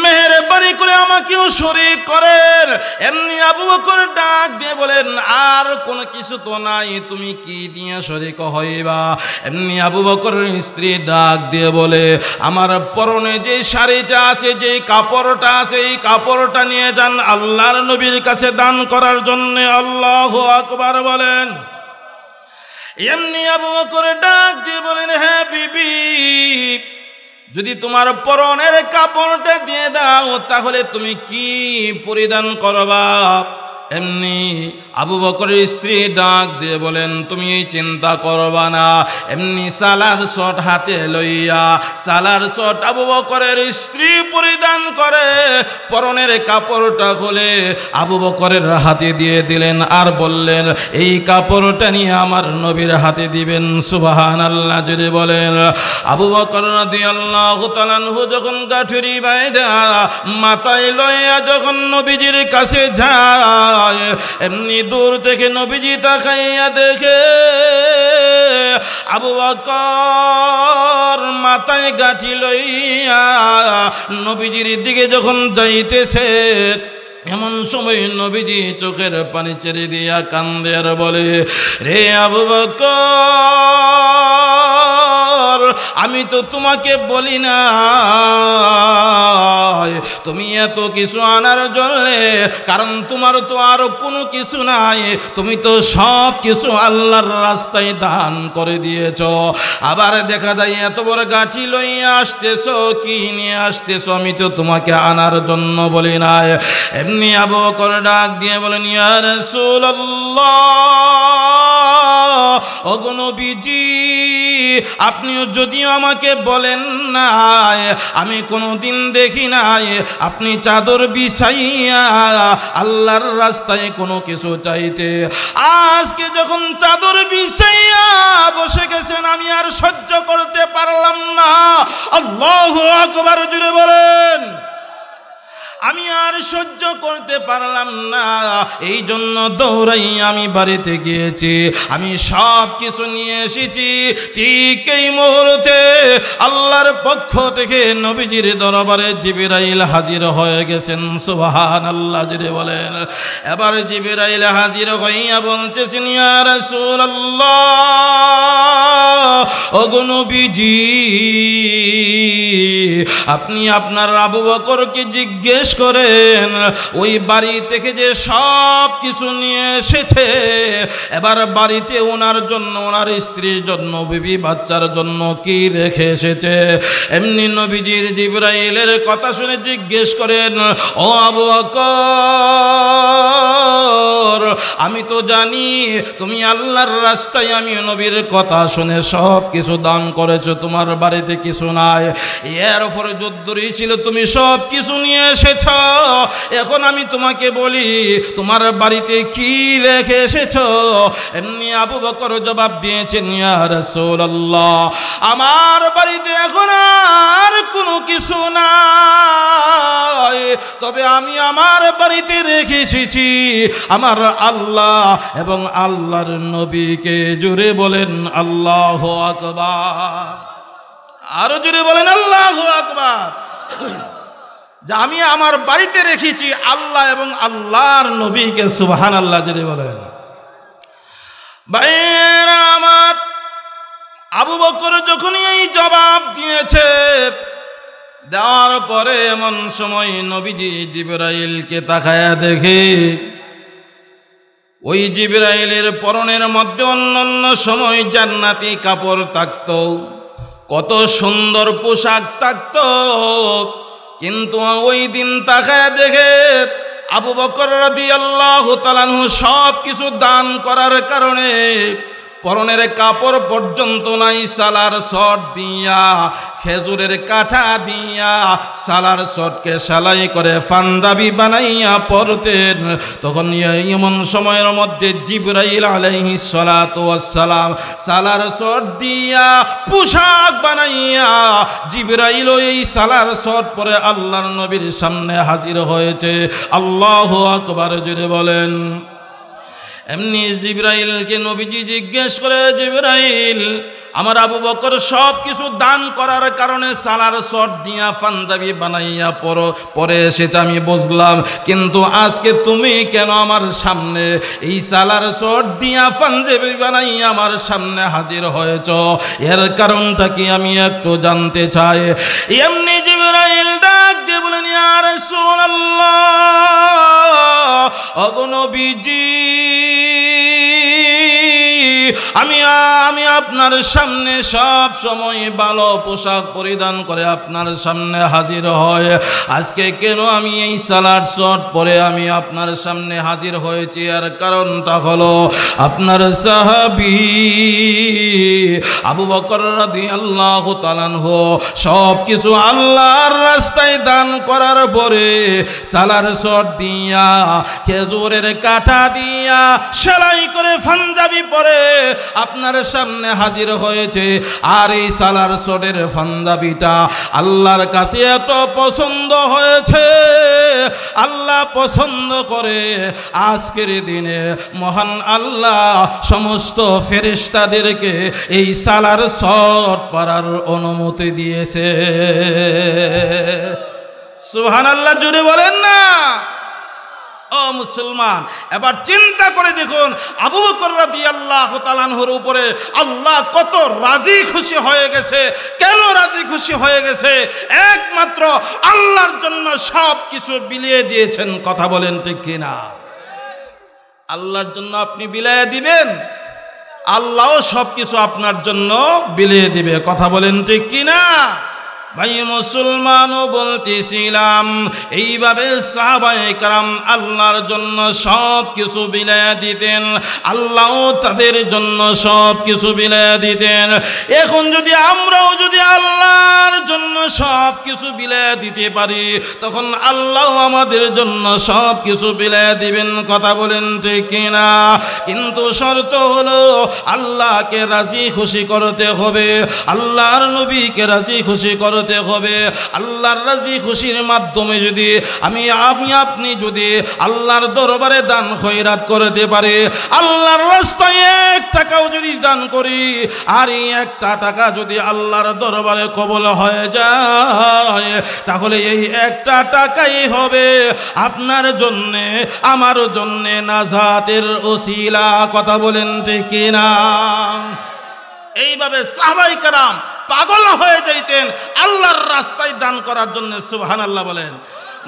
মেহেরবানি করে আমাকেও শরীক করেন। এমনি আবু বকর ডাক দিয়ে বলেন, আর কোনো কিছু তো নাই, তুমি কি দিয়ে শরীক হইবা? এমনি আবু বকরের স্ত্রী ডাক দিয়ে বলে, আমার পরনে যে শাড়িটা আছে, যে কাপড়টা আছে, এই কাপড়টা নিয়ে যান আল্লাহর নবীর কাছে দান করার জন্য। আল্লাহু আকবার বলেন। এমনি আবু বকর ডাক দিয়ে বলেন, হ্যাঁ বিবি, যদি তোমার পরনের কাপড়টা দিয়ে দাও তাহলে তুমি কি পরিধান করবা? এমনি আবু বকরের স্ত্রী ডাক দিয়ে বলেন, তুমি এই চিন্তা করবা না। এমনি সালার শট হাতে লইয়া সালার শট আবু বকরের স্ত্রী পরিধান করে পরনের কাপড়টা খুলে আবু বকরের হাতে দিয়ে দিলেন, আর বললেন, এই কাপড়টা নিয়ে আমার নবীর হাতে দিবেন। সুবহানাল্লাহ জোরে বলেন। আবু বকর রাদিয়াল্লাহু তাআলা আনহু যখন গাঁঠুরি বাইদা মাথায় লইয়া যখন নবীজির কাছে যায়, এমনি দূর থেকে নবীজি তাকাইয়া দেখে আবু বকর মাথায় গাঁঠি লইয়া নবীজির দিকে যখন যাইতেছে, এমন সময় নবীজি চোখের পানি ছেড়ে দিয়া কান্দে আর বলে, রে আবু বকর, আমি তো তোমাকে বলি না তুমি এত কিছু আনার জন্য, কারণ তোমার তো আরো কোনো কিছু নাই, তুমি তো সব কিছু আল্লাহর রাস্তায় দান করে দিয়েছ। আবার দেখা যায় এত বড় গাঁঠি লইয়া আসতেছো, কি নিয়ে আসতেছো? আমি তো তোমাকে আনার জন্য বলি নাই। এমনি আবু বকর ডাক দিয়ে বলেন, ইয়া রাসূলুল্লাহ, ওগো নবীজি, আপনিও যদিও আমাকে বলেন নাই, আমি কোনোদিন দেখি নাই আপনি চাদর বিছাইয়া আল্লাহর রাস্তায় কোনো কিছু চাইতে। আজকে যখন চাদর বিছাইয়া বসে গেছেন, আমি আর সহ্য করতে পারলাম না। আল্লাহু আকবার জোরে বলেন। আমি আর সহ্য করতে পারলাম না, এই জন্য দৌড়াই আমি বাড়িতে গিয়েছি, আমি সব কিছু নিয়ে এসেছি। ঠিক এই মুহূর্তে আল্লাহর পক্ষ থেকে নবীজির দরবারে জিবরাইল হাজির হয়ে গেছেন। সুবহানাল্লাহ জোরে বলেন। এবার জিবরাইল হাজির হইয়া বলতেছেন, ইয়া রাসূলুল্লাহ, ওগো নবীজি, আপনি আপনার আবু বকরকে জিজ্ঞেস করেন ওই বাড়ি থেকে যে সব কিছু নিয়ে এসেছে, এবার বাড়িতে ওনার জন্য, ওনার স্ত্রীর জন্য, বিবি বাচ্চার জন্য কি রেখে এসেছে। এমনি নবীজির জিবরাইলের কথা শুনে জিজ্ঞেস করেন, ও আবু বকর, আমি তো জানি তুমি আল্লাহর রাস্তায়, আমি নবীর কথা শুনে সব কিছু দান করেছো, তোমার বাড়িতে কিছু নাই, এর উপরে যুদ্ধই ছিল, তুমি সব কিছু নিয়ে এসেছ। এখন আমি তোমাকে বলি, তোমার বাড়িতে কি রেখে এসেছো? এমনি আবু বকর জবাব দিয়েছেন, ইয়া রাসূলুল্লাহ, আমার বাড়িতে এখন আর কোনো কিছু নাই, তবে আমি আমার বাড়িতে রেখে এসেছি আমার আল্লাহ এবং আল্লাহর নবীকে। জোরে বলেন আল্লাহু আকবার। আরো জোরে বলেন আল্লাহু আকবার। যে আমি আমার বাড়িতে রেখেছি আল্লাহ এবং আল্লাহর নবীকে। সুবহানাল্লাহ জোরে বলেন। ভাইয়েরা আমার, আবু বকর যখন এই জবাব দিয়েছে, দেওয়ার পরে এমন সময় নবীজি জিবরাইলকে তাকায়া দেখে ওই জিবরাইলের পরনের মধ্যে অন্যান্য সময় জান্নাতি কাপড় থাকত, কত সুন্দর পোশাক থাকত, কিন্তু ওই দিন তাকায় দেখে আবু বকর রাদিয়াল্লাহু তাআলা আনহু সব কিছু দান করার কারণে পরনের কাপড় পর্যন্ত নাই, সালার শট দিয়া খেজুরের কাঠা দিয়া সালার শটকে সেলাই করে পাঞ্জাবি বানাইয়া পরতেন। তখন এমন সময়ের মধ্যে জিবরাইল আলাইহিস সালাতু ওয়াস সালাম সালার শট দিয়া পোশাক বানাইয়া জিবরাইল এই সালার শট পরে আল্লাহর নবীর সামনে হাজির হয়েছে। আল্লাহু আকবার জোরে বলেন। এমনি জিবরাইলকে নবীজি জিজ্ঞেস করে, জিবরাইল আমার আবু বকর সব কিছু দান করার কারণে সালার শট দিয়া পাঞ্জাবি বানাইয়া পরে এসেছে আমি বুঝলাম, কিন্তু আজকে তুমি কেন আমার সামনে এই সালার শট দিয়া পাঞ্জাবি বানাইয়া আমার সামনে হাজির হয়েছ, এর কারণটা কি আমি একটু জানতে চাই। এমনি জিবরাইল ডাক দিয়ে বলেন, ইয়া রাসূলুল্লাহ, ওগো নবীজি, আমি আপনার সামনে সব সময় ভালো পোশাক পরিধান করে আপনার সামনে হাজির হয়, আজকে কেন আমি এই সালার শট পরে আমি আপনার সামনে হাজির হয়েছি, আর কারণটা হলো আপনার সাহাবী আবু বকর রাদিয়াল্লাহু তাআলা আনহু সব কিছু আল্লাহর রাস্তায় দান করার পরে সালার শট দিয়া খেজুরের কাঠা দিয়া সেলাই করে পাঞ্জাবি পরে আপনার সামনে হাজির হয়েছে। আর এই সালার শটের পাঞ্জাবিটা আল্লাহর কাছে এত পছন্দ হয়েছে, আল্লাহ পছন্দ করে আজকের দিনে মহান আল্লাহ সমস্ত ফেরেশতাদেরকে এই সালার শট পরার অনুমতি দিয়েছে। সুবহানাল্লাহ জোরে বলেন না। ও মুসলমান, এবার চিন্তা করে দেখুন আবু বকর রাদিয়াল্লাহু তাআলা আনহুর উপরে আল্লাহ কত রাজি খুশি হয়ে গেছে। কেন রাজি খুশি হয়ে গেছে? একমাত্র আল্লাহর জন্য সব কিছু বিলিয়ে দিয়েছেন। কথা বলেন ঠিক কিনা? আল্লাহর জন্য আপনি বিলিয়ে দিবেন, আল্লাহও সব কিছু আপনার জন্য বিলিয়ে দিবে। কথা বলেন ঠিক কিনা? ভাই মুসলমানও বলতেছিলাম, এইভাবে সাহাবায়ে কেরাম আল্লাহর জন্য সব কিছু বিলায়া দিতেন, আল্লাহ তাদের জন্য সব কিছু বিলায়া দিতেন। এখন যদি আমরাও যদি আল্লাহর জন্য সব কিছু বিলায়া দিতে পারি, তখন আল্লাহ আমাদের জন্য সব কিছু বিলায়া দিবেন। কথা বলেন ঠিক কিনা? কিন্তু শর্ত হলো আল্লাহকে রাজি খুশি করতে হবে, আল্লাহর নবীকে রাজি খুশি করতে হবে। আল্লাহর রাজি খুশির মাধ্যমে যদি আমি আপনি যদি আল্লাহর দরবারে দান খয়রাত করতে পারি, আল্লাহর রাস্তায় 1 টাকাও যদি দান করি, আর এই 1টা টাকা যদি আল্লাহর দরবারে কবুল হয়ে যায়, তাহলে এই 1টা টাকাই হবে আপনার জন্য আমার জন্য নাজাতের ওসিলা। কথা বলেন ঠিক কিনা? এইভাবে সাহাবায়ে কেরাম পাগল হয়ে যাইতেন আল্লাহর রাস্তায় দান করার জন্য। সুবহানাল্লাহ বলেন।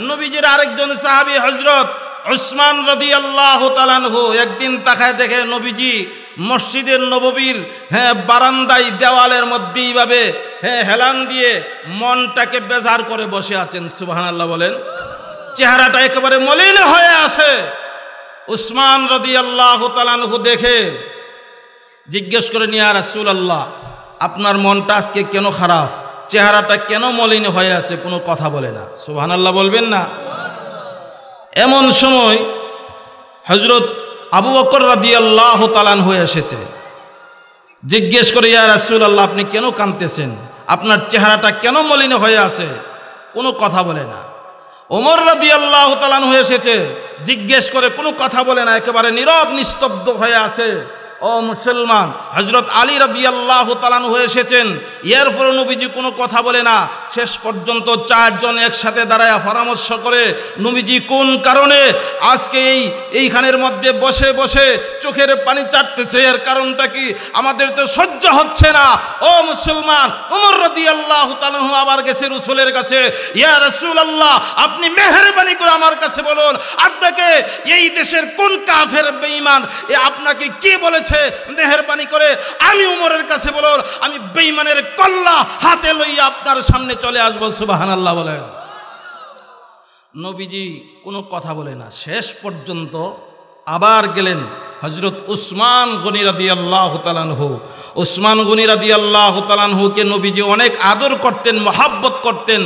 নবীজির আরেকজন সাহাবী হযরত উসমান রাদিয়াল্লাহু তাআলা আনহু একদিন তাকায় দেখে নবীজি মসজিদের নববীর বারান্দায় দেওয়ালের মধ্যে এইভাবে হেলান দিয়ে মনটাকে বেজার করে বসে আছেন। সুবহানাল্লাহ বলেন। চেহারাটা একেবারে মলিন হয়ে আছে। উসমান রাদিয়াল্লাহু তাআলা আনহু দেখে জিজ্ঞেস করে, ইয়া রাসূলুল্লাহ, আপনার মনটা আজকে কেন খারাপ, চেহারাটা কেন মলিন হয়ে আছে, কোনো কথা বলে না। সুবহানাল্লাহ বলবেন না? এমন সময় হযরত আবু বকর রাদিয়াল্লাহু তাআলা আনহু এসেছে, জিজ্ঞেস করে, ইয়া রাসূলুল্লাহ, আপনি কেন কাঁদতেছেন, আপনার চেহারাটা কেন মলিন হয়ে আছে, কোনো কথা বলে না। ওমর রাদিয়াল্লাহু তাআলা আনহু এসেছে, জিজ্ঞেস করে, কোনো কথা বলে না, একেবারে নীরব নিস্তব্ধ হয়ে আছে। ও মুসলমান, হযরত আলী রাদিয়াল্লাহু তাআলা আনহু এসেছেন, এরপর নবীজি কোনো কথা বলে না, শেষ পর্যন্ত চারজন একসাথে দাঁড়ায় পরামর্শ করে নবীজি কোন কারণে আজকে এইখানের মধ্যে বসে বসে চোখের পানি চাটতেছে, এর কারণটা কি? আমাদের তো সহ্য হচ্ছে না। ও মুসলমান, ওমর রাদিয়াল্লাহু তাআলা আবার গেছে রাসূলের কাছে, ইয়া রাসূলুল্লাহ, আপনি মেহেরবানি করে আমার কাছে বলুন, আপনাকে এই দেশের কোন কাফের বেঈমান আপনাকে কি বলেছে? মেহেরবানি করে আমি ওমরের কাছে বলুন, আমি বেঈমানের কল্লা হাতে লইয়া আপনার সামনে চলে আসবো। সুবহানাল্লাহ বলেন। নবীজি কোনো কথা বলে না, শেষ পর্যন্ত আবার গেলেন হযরত উসমান গনি রাদিয়াল্লাহু তাআলা আনহু। উসমান গনি রাদিয়াল্লাহু তাআলা আনহুকে নবীজি অনেক আদর করতেন, মহব্বত করতেন।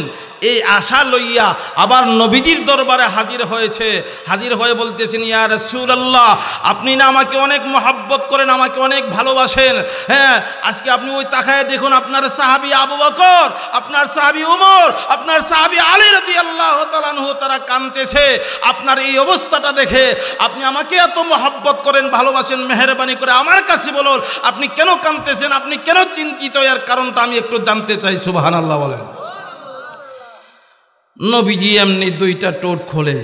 এই আশা লইয়া আবার নবীজির দরবারে হাজির হয়েছে। হাজির হয়ে বলতেছেন, ইয়া রাসূলুল্লাহ, আপনি না আমাকে অনেক মহব্বত করেন, আমাকে অনেক ভালোবাসেন। হ্যাঁ, আজকে আপনি ওই তাকায় দেখুন, আপনার সাহাবী আবু বকর, আপনার সাহাবী ওমর, আপনার সাহাবী আলী রাদিয়াল্লাহু তাআলা আনহু তারা কাঁদতেছে। আপনার এই অবস্থাটা দেখে আপনি আমাকে এত মহব্বত করেন, ভালোবাসেন, মেহেরবানি করে আমার কাছে বলুন, আপনি কেন কাঁদতেছেন, আপনি কেন চিন্তিত, এর কারণটা আমি একটু জানতে চাই। সুবহানাল্লাহ বলেন। নবীজি এমনি দুইটা টোট খোলে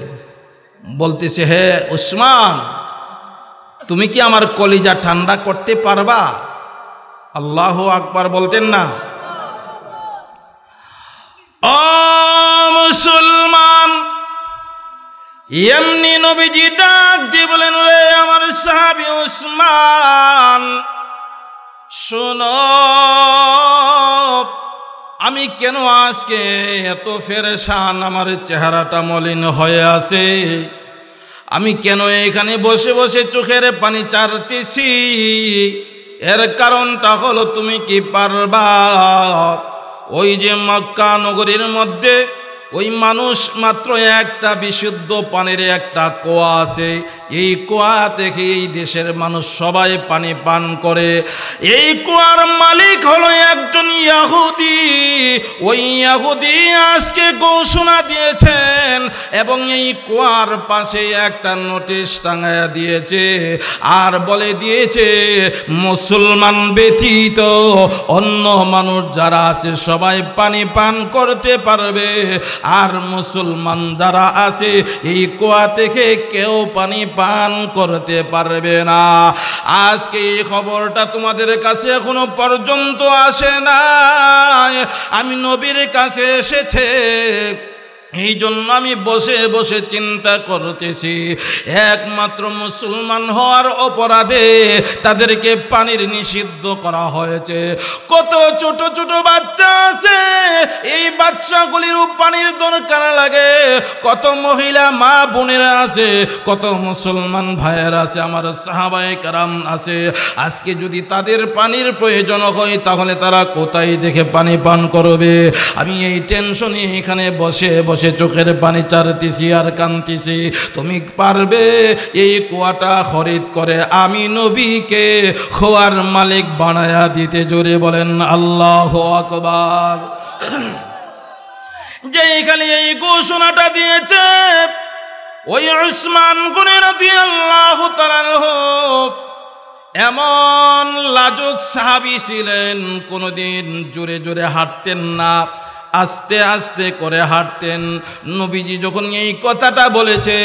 বলতেছে, হে উসমান, তুমি কি আমার কলিজা ঠান্ডা করতে পারবা? আল্লাহু আকবার বলতেন না? ও মুসলমান, এমনি নবীজি ডাক দিয়ে বলেন, রে আমার সাহাবী উসমান, শোনো, আমি কেন আজকে এত পেরেশান, আমার চেহারাটা মলিন হয়ে আছে, আমি কেন এখানে বসে বসে চোখের পানি চারতেছি, এর কারণটা হলো, তুমি কি পারবা ওই যে মক্কা নগরীর মধ্যে ওই মানুষ মাত্র একটা বিশুদ্ধ পানির একটা কুয়া আছে, এই কুয়া থেকে এই দেশের মানুষ সবাই পানি পান করে। এই কুয়ার মালিক হলো একজন ইহুদি। ওই ইহুদি আজকে ঘোষণা দিয়েছেন এবং এই কুয়ার পাশে একটা নোটিশ টাঙায়া দিয়েছে, আর বলে দিয়েছে মুসলমান ব্যতীত অন্য মানুষ যারা আছে সবাই পানি পান করতে পারবে, আর মুসলমান যারা আছে এই কুয়া থেকে কেউ পানি পান করতে পারবে না। আজকে এই খবরটা তোমাদের কাছে এখনো পর্যন্ত আসে না, আমি নবীর কাছে এসেছে। এই জন্য আমি বসে বসে চিন্তা করতেছি, একমাত্র মুসলমান হওয়ার অপরাধে তাদেরকে পানির নিষিদ্ধ করা হয়েছে। কত ছোট ছোট বাচ্চা আছে, এই বাচ্চাগুলিরও পানির দরকার লাগে। কত মহিলা মা বোনেরা আছে, কত মুসলমান ভাইয়েরা আছে, আমার সাহাবায়ে কেরাম আছে। আজকে যদি তাদের পানির প্রয়োজন হয় তাহলে তারা কোথায় দেখে পানি পান করবে? আমি এই টেনশনে এখানে বসে বসে চোখের পানি চারতেছি আর কাঁদতেছি। তুমি পারবে এই কুয়াটা খরিদ করে আমি নবীকে খোয়ার মালিক বানায়া দিতে? জোরে বলেন আল্লাহু আকবার। যে এখানে এই ঘোষণাটা দিয়েছে ওই উসমান গনি রাদিয়াল্লাহু তাআলা আনহু এমন লাজুক সাহাবী ছিলেন, কোনোদিন জোরে জোরে হাঁটতেন না, আস্তে আস্তে করে হাঁটতেন। নবীজি যখন এই কথাটা বলেছে,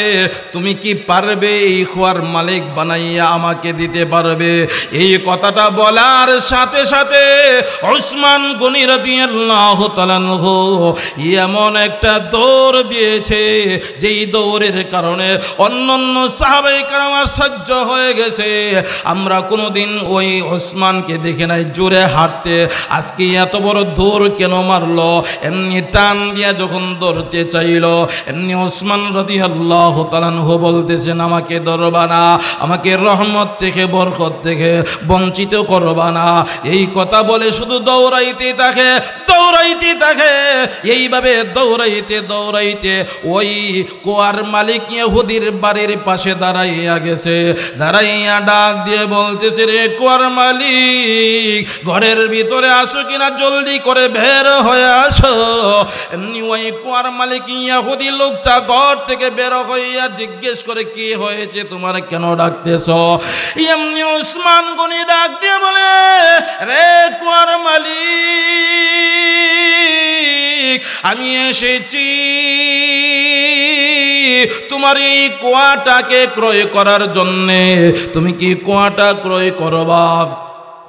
তুমি কি পারবে এই কুয়ার মালিক বানাইয়া আমাকে দিতে পারবে, এই কথাটা বলার সাথে সাথে উসমান গনি রাদিয়াল্লাহু তাআলা আনহু এমন একটা দৌড় দিয়েছে, যেই দৌড়ের কারণে অন্যান্য সাহাবায়ে কেরাম আশ্চর্য হয়ে গেছে। আমরা কোনোদিন ওই উসমানকে দেখে নাই জোরে হাঁটতে, আজকে এত বড় দৌড় কেন মারলো? এমনি টান দিয়া যখন ধরতে চাইল, এমনি ওসমান রাদিয়াল্লাহু তাআলা আনহু বলতেছেন, আমাকে ধরবা না, আমাকে রহমত থেকে বরকত থেকে বঞ্চিত করবা না। এই কথা বলে শুধু দৌড়াইতে থাকে, দৌড়াইতে থাকে। এইভাবে দৌড়াইতে দৌড়াইতে ওই কুয়ার মালিক ইহুদির বাড়ির পাশে দাঁড়াইয়া গেছে। দাঁড়াইয়া ডাক দিয়ে বলতেছে, রে কুয়ার মালিক, ঘরের ভিতরে আসো কিনা, জলদি করে বের হয়ে আসো। এমনি ওই কুয়ার মালিক ইহুদি লোকটা ঘর থেকে বের হইয়া জিজ্ঞেস করে, কি হয়েছে, তোমার কেন ডাকতেছ? এমনি উসমান গনি ডাক দিয়ে বলে, রে কুয়ার মালিক, আমি এসেছি তোমার এই কুয়াটাকে ক্রয় করার জন্যে, তুমি কি কুয়াটা ক্রয় করবা?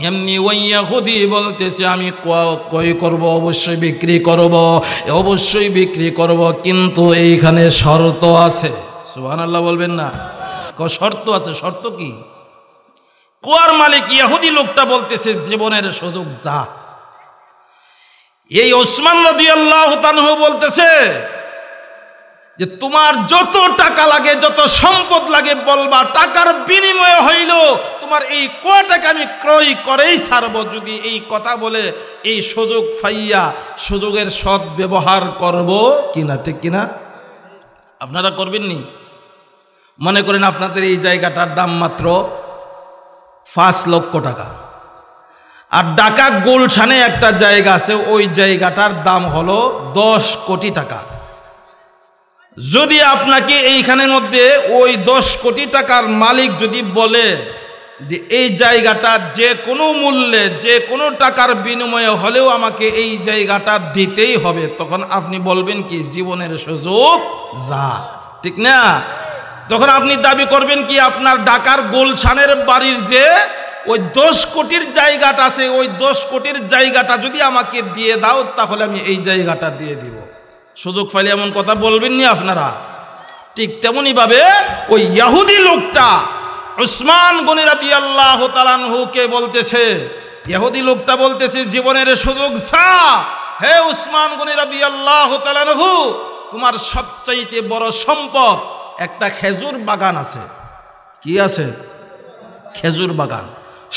এমনি ওই ইহুদি বলতেছে আমি ক্রয় করব, অবশ্যই বিক্রি করব, অবশ্যই বিক্রি করব, কিন্তু এইখানে শর্ত আছে। সুবহানাল্লাহ বলবেন না? শর্ত আছে। শর্ত কি? কুয়ার মালিক ইহুদি লোকটা বলতেছে জীবনের সুযোগ যা। এই ওসমান রাদিয়াল্লাহু তাআলা বলতেছে যে তোমার যত টাকা লাগে, যত সম্পদ লাগে বলবা, টাকার বিনিময়ে হইল তোমার এই কুয়াটাকে আমি ক্রয় করেই ছাড়ব। যদি এই কথা বলে এই সুযোগ পাইয়া সুযোগের সৎ ব্যবহার করব কিনা, ঠিক কিনা? আপনারা করবেননি? মনে করেন আপনাদের এই জায়গাটার দাম মাত্র 5 লক্ষ টাকা, আর ঢাকা গুলশানে একটা জায়গা আছে, ওই জায়গাটার দাম হলো 10 কোটি টাকা। যদি আপনাকে এইখানের মধ্যে ওই 10 কোটি টাকার মালিক যদি বলে যে এই জায়গাটা যে কোনো মূল্যে, যে কোনো টাকার বিনিময়ে হলেও আমাকে এই জায়গাটা দিতেই হবে, তখন আপনি বলবেন কি জীবনের সুযোগ যা, ঠিক না? তখন আপনি দাবি করবেন কি আপনার ঢাকার গুলশানের বাড়ির যে ওই 10 কোটির জায়গাটা আছে, ওই 10 কোটির জায়গাটা যদি আমাকে দিয়ে দাও তাহলে আমি এই জায়গাটা দিয়ে দিব। সুযোগ পাইলে এমন কথা বলবেন নি আপনারা? ঠিক তেমনি ভাবে ওই ইহুদি লোকটা উসমান গনি রাদিয়াল্লাহু তাআলা আনহুকে বলতেছে, ইহুদি লোকটা বলতেছে জীবনের সুযোগ যা। হে উসমান গনি রাদিয়াল্লাহু তাআলা আনহু, তোমার সবচাইতে বড় সম্পদ একটা খেজুর বাগান আছে। কি আছে? খেজুর বাগান।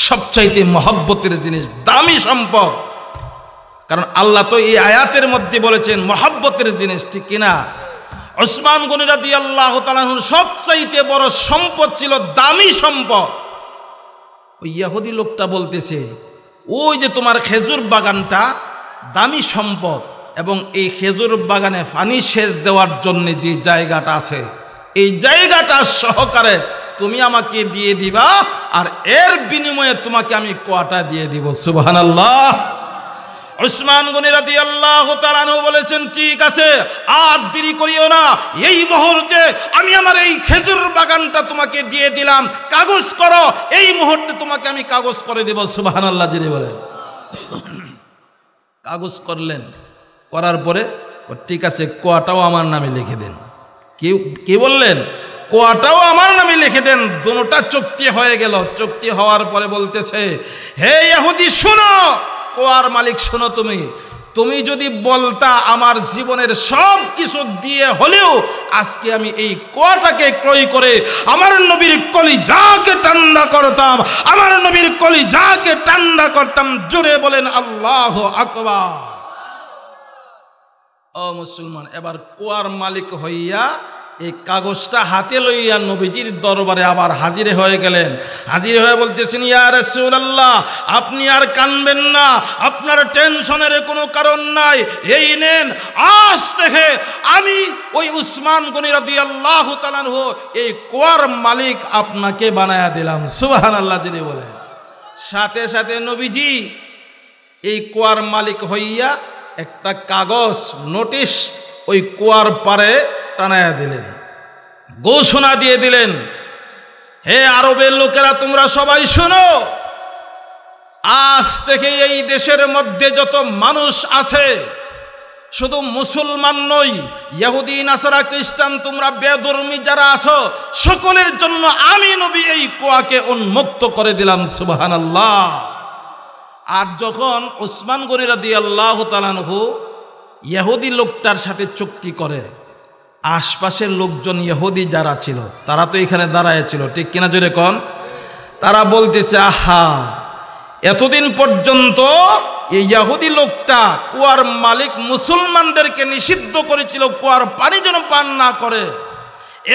সবচাইতে মহব্বতের জিনিস, দামি সম্পদ। কারণ আল্লাহ তো এই আয়াতের মধ্যে বলেছেন মহব্বতের জিনিস, ঠিক কিনা? উসমান গনি রাদিয়াল্লাহু তাআলা আনহুর সবচাইতে বড় সম্পদ ছিল দামি সম্পদ। ওই ইহুদি লোকটা বলতেছে ওই যে তোমার খেজুর বাগানটা দামি সম্পদ, এবং এই খেজুর বাগানে পানি সেচ দেওয়ার জন্য যে জায়গাটা আছে, এই জায়গাটা সহকারে তুমি আমাকে দিয়ে দিবা, আর এর বিনিময়ে তোমাকে আমি কুয়াটা দিয়ে দিব। সুবহানাল্লাহ। উসমান গনি রাদিয়াল্লাহু তাআলা আনহু বলেছেন ঠিক আছে, আর দেরি করিও না, এই মুহূর্তে আমি আমার এই খেজুর বাগানটা তোমাকে দিয়ে দিলাম, কাগজ করো, এই মুহূর্তে তোমাকে আমি কাগজ করে দেব। সুবহানাল্লাহ যিনি বলেন। কাগজ করলেন, করার পরে ঠিক আছে কুয়াটাও আমার নামে লিখে দেন। কি বললেন? কুয়াটাও আমার নামে লিখে দেন। দুটোটা চুক্তি হয়ে গেল। চুক্তি হওয়ার পরে বলতেছে হে ইহুদি শোনো, কুয়ার মালিক শোনো, তুমি যদি বলতা আমার জীবনের সব কিছু দিয়ে হলেও আজকে আমি এই কুয়াটাকে ক্রয় করে আমার নবীর কলিজাকে ঠান্ডা করতাম, আমার নবীর কলিজাকে ঠান্ডা করতাম। জোরে বলেন আল্লাহু আকবার। ও মুসলমান, এবার কুয়ার মালিক হইয়া এই কাগজটা হাতে লইয়া নবীজির দরবারে আবার হাজির হয়ে গেলেন। হাজির হয়ে বলতেছেন ইয়া রাসূলুল্লাহ, আপনি আর কানবেন না, আপনার টেনশনের কোনো কারণ নাই। এই নেন, আজ থেকে আমি ওই উসমান গনি রাদিয়াল্লাহু তাআলা আনহু এই কুয়ার মালিক আপনাকে বানায়া দিলাম। সুবহানাল্লাহ যিনি বলেন। সাথে সাথে নবীজি এই কুয়ার মালিক হইয়া একটা কাগজ, নোটিশ ওই কুয়ার পারে টানায়া দিলেন, ঘোষণা দিয়ে দিলেন, হে আরবের লোকেরা তোমরা সবাই শোনো, আজ থেকে এই দেশের মধ্যে যত মানুষ আছে, শুধু মুসলমান নয়, ইহুদি নাসারা খ্রিস্টান তোমরা বেধর্মী যারা আছো, সকলের জন্য আমি নবী এই কুয়াকে উন্মুক্ত করে দিলাম। সুবহানাল্লাহ। আর যখন উসমান গনি রাদিয়াল্লাহু তাআলা আনহু ইহুদি লোকটার সাথে চুক্তি করে, আশপাশের লোকজন ইহুদি যারা ছিল তারা তো এখানে দাঁড়ায় ছিল, ঠিক কিনা জোরে কোন? তারা বলতেছে আহা, এতদিন পর্যন্ত এই ইহুদি লোকটা কুয়ার মালিক মুসলমানদেরকে নিষিদ্ধ করেছিল কুয়ার পানি যেন পান না করে,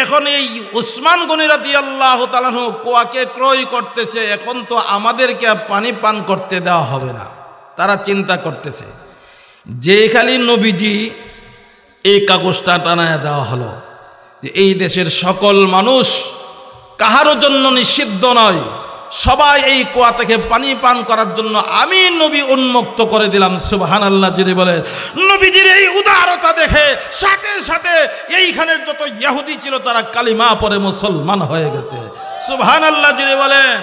এখন এই উসমান গনি রাদিয়াল্লাহু তাআলা আনহু কুয়াকে ক্রয় করতেছে, এখন তো আমাদেরকে পানি পান করতে দেওয়া হবে না। তারা চিন্তা করতেছে যে খালি নবীজি এই কাগজটা টানায় দেওয়া হলো যে এই দেশের সকল মানুষ কাহারও জন্য নিষিদ্ধ নয়, সবাই এই কুয়া থেকে পানি পান করার জন্য আমি নবী উন্মুক্ত করে দিলাম। সুবহানাল্লাহ যিনি বলেন। নবীজির এই উদারতা দেখে সাথে সাথে এইখানের যত ইহুদি ছিল তারা কালিমা পড়ে মুসলমান হয়ে গেছে। সুবহানাল্লাহ যিনি বলেন।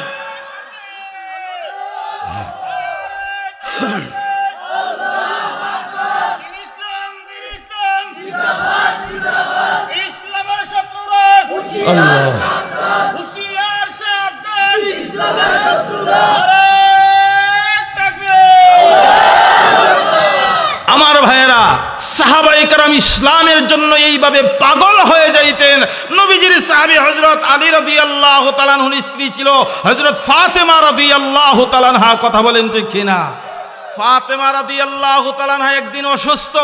আমার ভাইয়েরা, সাহাবায়ে কেরাম ইসলামের জন্য এইভাবে পাগল হয়ে যাইতেন। নবীজির সাহাবী হযরত আলী রাদিয়াল্লাহু তাআলা আনহুর স্ত্রী ছিল হযরত ফাতেমা রাদিয়াল্লাহু তাআলা আনহা। কথা বলেন ঠিক কিনা? ফাতেমা রাদিয়াল্লাহু তাআলা আনহা একদিন অসুস্থ,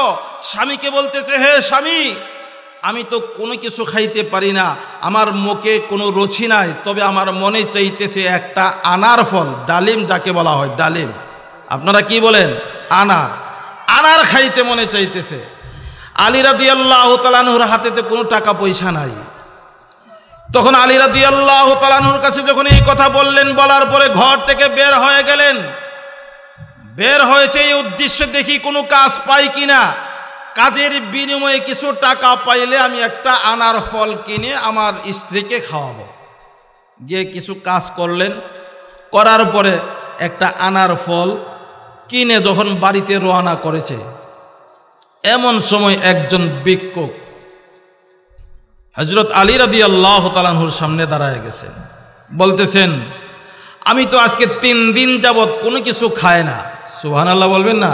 স্বামীকে বলতেছে, হে স্বামী, আমি তো কোনো কিছু খাইতে পারি না, আমার মুখে কোনো রুচি নাই, তবে আমার মনে চাইতেছে একটা আনার ফল, ডালিম যাকে বলা হয়, ডালিম। আপনারা কি বলেন? আনার। আনার খাইতে মনে চাইতেছে। আলী রাদিয়াল্লাহু তাআলা আনহুর হাতে তো কোনো টাকা পয়সা নাই। তখন আলী রাদিয়াল্লাহু তাআলা আনহুর কাছে যখন এই কথা বললেন, বলার পরে ঘর থেকে বের হয়ে গেলেন। বের হয়েছে এই উদ্দেশ্যে দেখি কোনো কাজ পাই কিনা, কাজের বিনিময়ে কিছু টাকা পাইলে আমি একটা আনার ফল কিনে আমার স্ত্রীকে খাওয়াবো। গিয়ে কিছু কাজ করলেন, করার পরে একটা আনার ফল কিনে যখন বাড়িতে রওনা করেছে, এমন সময় একজন ভিক্ষুক হযরত আলী রাদিয়াল্লাহু তাআলা আনহুর সামনে দাঁড়ায় গেছেন। বলতেছেন, আমি তো আজকে 3 দিন যাবত কোনো কিছু খাই না। সুবহানাল্লাহ বলবেন না?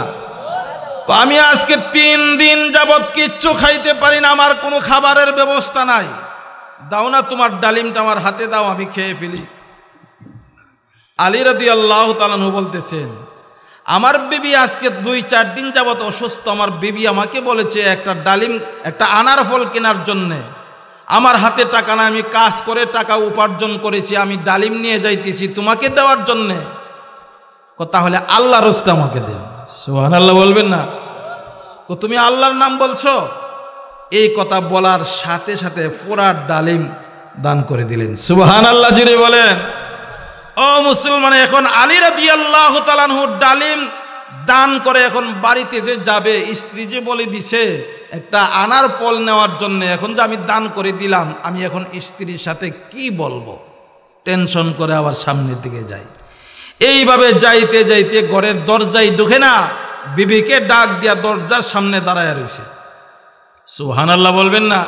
আমি আজকে 3 দিন যাবত কিচ্ছু খাইতে পারি না, আমার কোনো খাবারের ব্যবস্থা নাই, দাও না তোমার ডালিমটা আমার হাতে দাও, আমি খেয়ে ফেলি। আলী রাদিয়াল্লাহু তাআলা আনহু বলতেছেন, আমার বিবি আজকে 2-4 দিন যাবত অসুস্থ, আমার বিবি আমাকে বলেছে একটা ডালিম, একটা আনার ফল কেনার জন্যে, আমার হাতে টাকা না, আমি কাজ করে টাকা উপার্জন করেছি, আমি ডালিম নিয়ে যাইতেছি তোমাকে দেওয়ার জন্যে। তাহলে আল্লাহর রাস্তে আমাকে দেন। সুবহানাল্লাহ বলবেন না? তুমি আল্লাহর নাম বলছো? এই কথা বলার সাথে সাথে পুরা ডালিম দান করে দিলেন। সুবহানাল্লাহ জুড়ে বলেন। ও মুসলমান, এখন আলী রাদিয়াল্লাহু তাআলা আনহু ডালিম দান করে এখন বাড়িতে যে যাবে, স্ত্রী যে বলে দিছে একটা আনার ফল নেওয়ার জন্য, এখন যে আমি দান করে দিলাম, আমি এখন স্ত্রীর সাথে কি বলবো, টেনশন করে আবার সামনের দিকে যাই। এইভাবে যাইতে যাইতে ঘরের দরজায় ঢুকে না, বিবিকে ডাক দিয়া দরজার সামনে দাঁড়ায় রয়েছে। সুবহানাল্লাহ বলবেন না?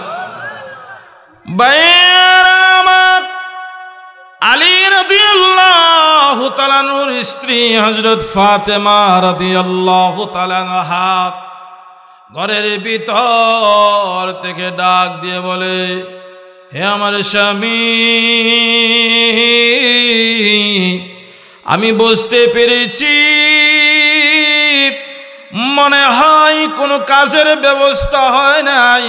আলী রাদিয়াল্লাহু তাআলা আনহুর স্ত্রী হযরত ফাতেমা রাদিয়াল্লাহু তাআলা আনহা ঘরের ভিতর থেকে ডাক দিয়ে বলে, হে আমার স্বামী, আমি বুঝতে পেরেছি মনে হয় কোনো কাজের ব্যবস্থা হয় নাই,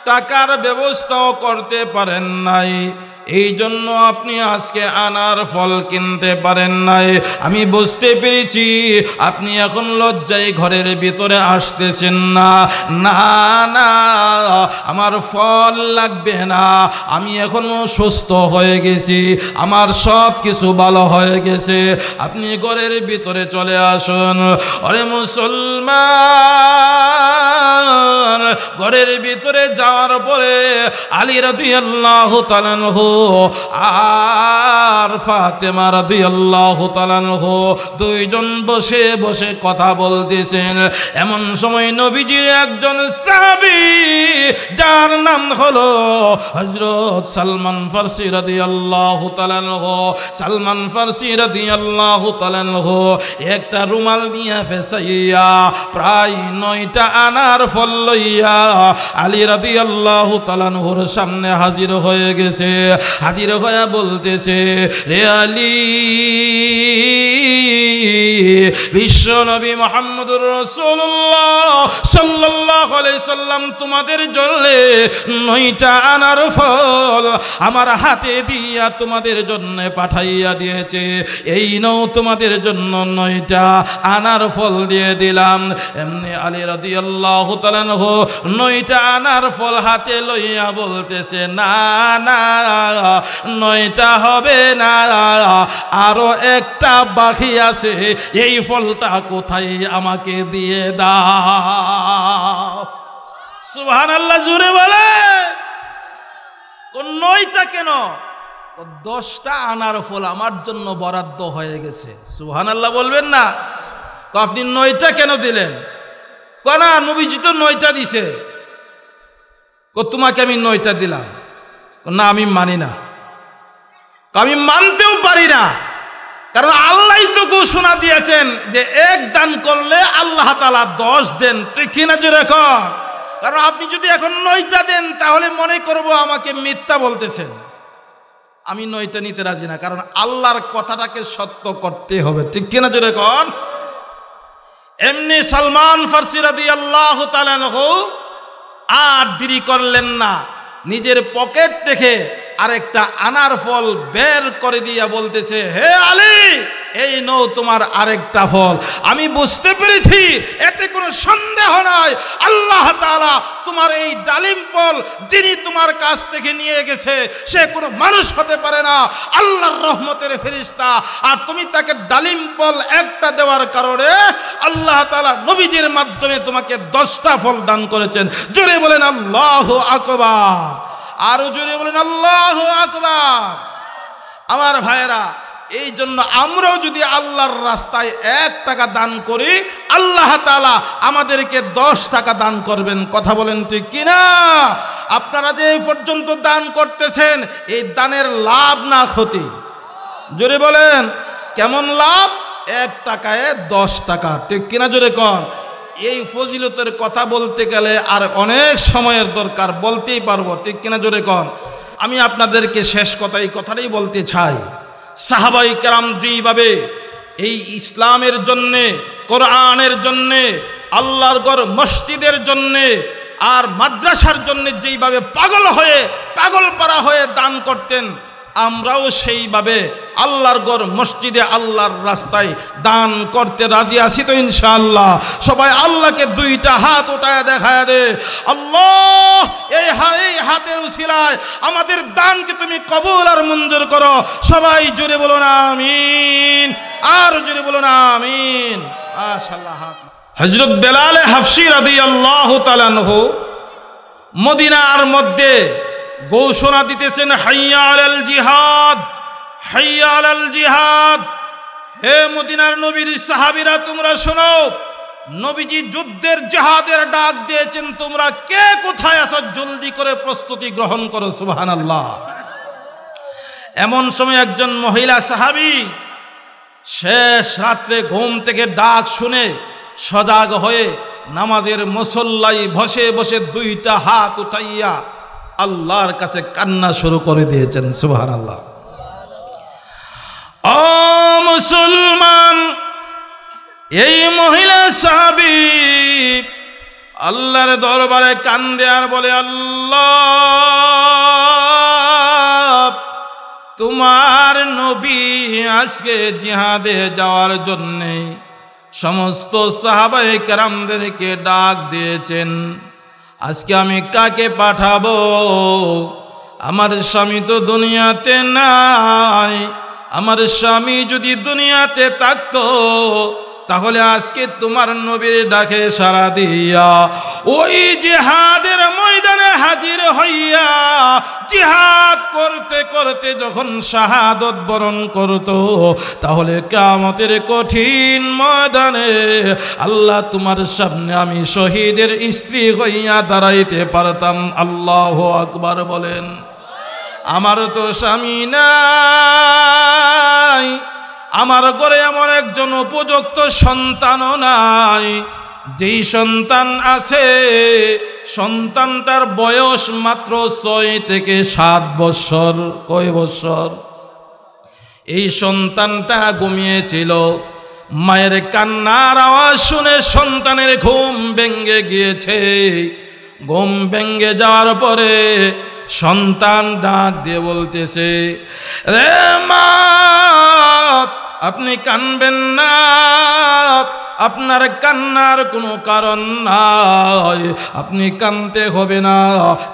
টাকার ব্যবস্থাও করতে পারেন নাই, এই জন্য আপনি আজকে আনার ফল কিনতে পারেন নাই। আমি বুঝতে পেরেছি আপনি এখন লজ্জায় ঘরের ভিতরে আসতেছেন না। না না, আমার ফল লাগবে না, আমি এখন সুস্থ হয়ে গেছি, আমার সব কিছু ভালো হয়ে গেছে, আপনি ঘরের ভিতরে চলে আসুন। আরে মুসলমান, ঘরের ভিতরে যাওয়ার পরে আলী রাদিয়াল্লাহু তাআলা আনহু আর ফাতেমা রাদিয়াল্লাহু তাআলা আনহু দুইজন বসে বসে কথা বলতেছেন। এমন সময় নবীজির একজন সাহাবী, যার নাম হলো হযরত সালমান ফারসি রাদিয়াল্লাহু তাআলা আনহু, সালমান ফারসি রাদিয়াল্লাহু তাআলা আনহু একটা রুমাল নিয়ে ফেসাইয়া প্রায় 9টা আনার ফল লইয়া আলী রাদিয়াল্লাহু তাআলা আনহুর সামনে হাজির হয়ে গেছে। হাজির হয়ে বলতেছে, রে আলী, বিশ্ব নবী মুহাম্মদুর রাসূলুল্লাহ সাল্লাল্লাহু আলাইহি সাল্লাম তোমাদের জন্য 9টা আনার ফল আমার হাতে দিয়া তোমাদের জন্য পাঠাইয়া দিয়েছে, এই নাও তোমাদের জন্য 9টা আনার ফল দিয়ে দিলাম। এমনি আলী রাদিয়াল্লাহু তাআলা আনহু 9টা আনার ফল হাতে লইয়া বলতেছে, না না 9টা হবে না, আরো একটা বাকি আছে, এই ফলটা কোথায় আমাকে দিয়ে দাও। সুবহানাল্লাহ, জোরে বলে। 9টা কেন? 10টা আনার ফল আমার জন্য বরাদ্দ হয়ে গেছে। সুবহানাল্লাহ বলবেন না? আপনি 9টা কেন দিলেন? না, নবীজি তো 9টা দিছে। তোমাকে আমি 9টা দিলাম। না, আমি মানি না, আমি মানতেও পারি না, কারণ আল্লাহই তো ঘোষণা দিয়েছেন যে 1 দান করলে আল্লাহ তাআলা 10 দেন, ঠিক কিনা জোরে কর। কারণ আপনি যদি এখন 9টা দেন তাহলে মনে করব আমাকে মিথ্যা বলতেছেন। আমি 9টা নিতে রাজি না, কারণ আল্লাহর কথাটাকে সত্য করতে হবে, ঠিক কিনা জোরে কর। এমনি সালমান ফারসি রাদিয়াল্লাহু তাআলা আনহু আর দেরি করলেন না, নিজের পকেট থেকে আরেকটা আনার ফল বের করে দিয়া বলতেছে, হে আলী, এই নাও তোমার আরেকটা ফল। আমি বুঝতে পেরেছি এতে কোনো সন্দেহ নাই, আল্লাহ তাআলা তোমার এই ডালিম ফল যিনি তোমার কাছ থেকে নিয়ে গেছে সে কোনো মানুষ হতে পারে না, আল্লাহর রহমতের ফেরেশতা। আর তুমি তাকে ডালিম ফল একটা দেওয়ার কারণে আল্লাহ তাআলা নবীজির মাধ্যমে তোমাকে 10টা ফল দান করেছেন। জোরে বলেন আল্লাহু আকবার। আরো জোরে বলেন আল্লাহু আকবার। আমার ভাইয়েরা, এই জন্য আমরাও যদি আল্লাহর রাস্তায় 1 টাকা দান করি, আল্লাহ তাআলা আমাদেরকে 10 টাকা দান করবেন। কথা বলেন ঠিক কিনা? আপনারা যে এই পর্যন্ত দান করতেছেন, এই দানের লাভ না ক্ষতি? জোরে বলেন, কেমন লাভ? 1 টাকায় 10 টাকা, ঠিক কিনা জোরে কন। এই ফজিলতের কথা বলতে গেলে আর অনেক সময়ের দরকার, বলতেই পারবো, ঠিক কিনা জোরে কন। আমি আপনাদেরকে শেষ কথাটাই বলতে চাই। সাহাবাই কেরাম যেইভাবে এই ইসলামের জন্যে, কোরআনের জন্যে, আল্লাহর ঘর মসজিদের জন্যে আর মাদ্রাসার জন্যে যেইভাবে পাগলপাড়া হয়ে দান করতেন, আমরাও সেইভাবে আল্লাহর ঘর মসজিদে আল্লাহর রাস্তায় দান করতে রাজি আছি তো ইনশাআল্লাহ। সবাই আল্লাহকে 2টা হাত উঠায় দেখায় দে, আল্লাহ এই হাতের উসিলায় আমাদের দানকে তুমি কবুল আর মঞ্জুর করো। সবাই জোরে বলো না আমিন, আর জোরে বলো না আমিন। মাশাআল্লাহ। হযরত বেলাল হাফসি রাদিয়াল্লাহু তাআলা আনহু মদিনার মধ্যে ঘোষণা দিতেছেন, হাইয়া আলাল জিহাদ, হাইয়া আলাল জিহাদ। হে মদিনার নবীর সাহাবীরা, তোমরা শোনো, নবীজি যুদ্ধের জিহাদের ডাক দিয়েছেন, তোমরা কে কোথায় আছো জলদি করে প্রস্তুতি গ্রহণ করো। সুবহানাল্লাহ। এমন সময় একজন মহিলা সাহাবী শেষ রাত্রে ঘুম থেকে ডাক শুনে সজাগ হয়ে নামাজের মুসল্লায় বসে বসে 2টা হাত উঠাইয়া আল্লাহর কাছে কান্না শুরু করে দিয়েছেন। সুবহানাল্লাহ। ও মুসলমান, এই মহিলা সাহাবী আল্লাহর দরবারে কান্দে আর বলে, আল্লাহ, তোমার নবী আজকে জিহাদে যাওয়ার জন্যে সমস্ত সাহাবায়ে কেরামদেরকে ডাক দিয়েছেন। আজকে আমি কাকে পাঠাবো? আমার স্বামী তো দুনিয়াতে নাই। আমার স্বামী যদি দুনিয়াতে থাকতো তাহলে আজকে তোমার নবীর ডাকে সাড়া দিয়া ওই জিহাদের ময়দানে হাজির হইয়া জিহাদ করতে করতে যখন শাহাদত বরণ করত, তাহলে কিয়ামতের কঠিন ময়দানে আল্লাহ তোমার সামনে আমি শহীদের স্ত্রী হইয়া দাঁড়াইতে পারতাম। আল্লাহু আকবার বলেন। আমার তো স্বামী নাই, আমার ঘরে এমন একজন উপযুক্ত সন্তানও নাই। যেই সন্তান আছে, সন্তানটার বয়স মাত্র 6 থেকে 7 বছর। কয় বছর? এই সন্তানটা ঘুমিয়েছিল। মায়ের কান্নার আওয়াজ শুনে সন্তানের ঘুম ভেঙে গিয়েছে। ঘুম ভেঙে যাওয়ার পরে সন্তান ডাক দিয়ে বলতেছে, রে মা, আপনি কানবেন না, আপনার কান্নার কোনো কারণ নাই, আপনি কাঁদতে হবে না।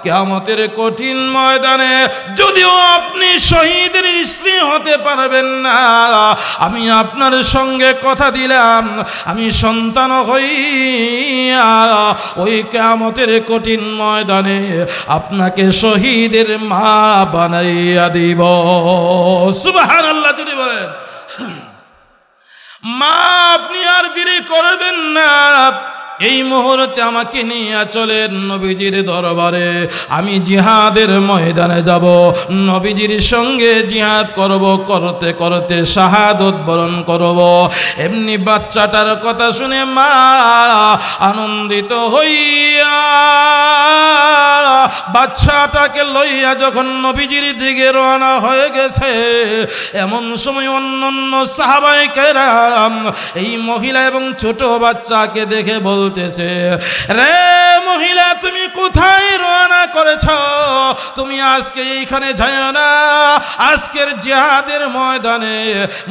কিয়ামতের কঠিন ময়দানে যদিও আপনি শহীদের স্ত্রী হতে পারবেন না, আমি আপনার সঙ্গে কথা দিলাম, আমি সন্তান হইয়া ওই কিয়ামতের কঠিন ময়দানে আপনাকে শহীদের মা বানাইয়া দিব। সুবহানাল্লাহ যদি বলেন। মা আপনি আর দেরি করবেন না, এই মুহূর্তে আমাকে নিয়ে চলেন নবীজির দরবারে, আমি জিহাদের ময়দানে যাব, নবীজির সঙ্গে জিহাদ করব, করতে করতে শাহাদত বরণ করব। এমনি বাচ্চাটার কথা শুনে মা আনন্দিত হইয়া বাচ্চাটাকে লইয়া যখন নবীজির দিকে রওনা হয়ে গেছে, এমন সময় অন্যান্য সাহাবায়ে কেরাম এই মহিলা এবং ছোট বাচ্চাকে দেখে বলতেছে, রে মহিলা, তুমি কোথায় রওনা করেছ? তুমি আজকে এইখানে যাও না, আজকের জিহাদের ময়দানে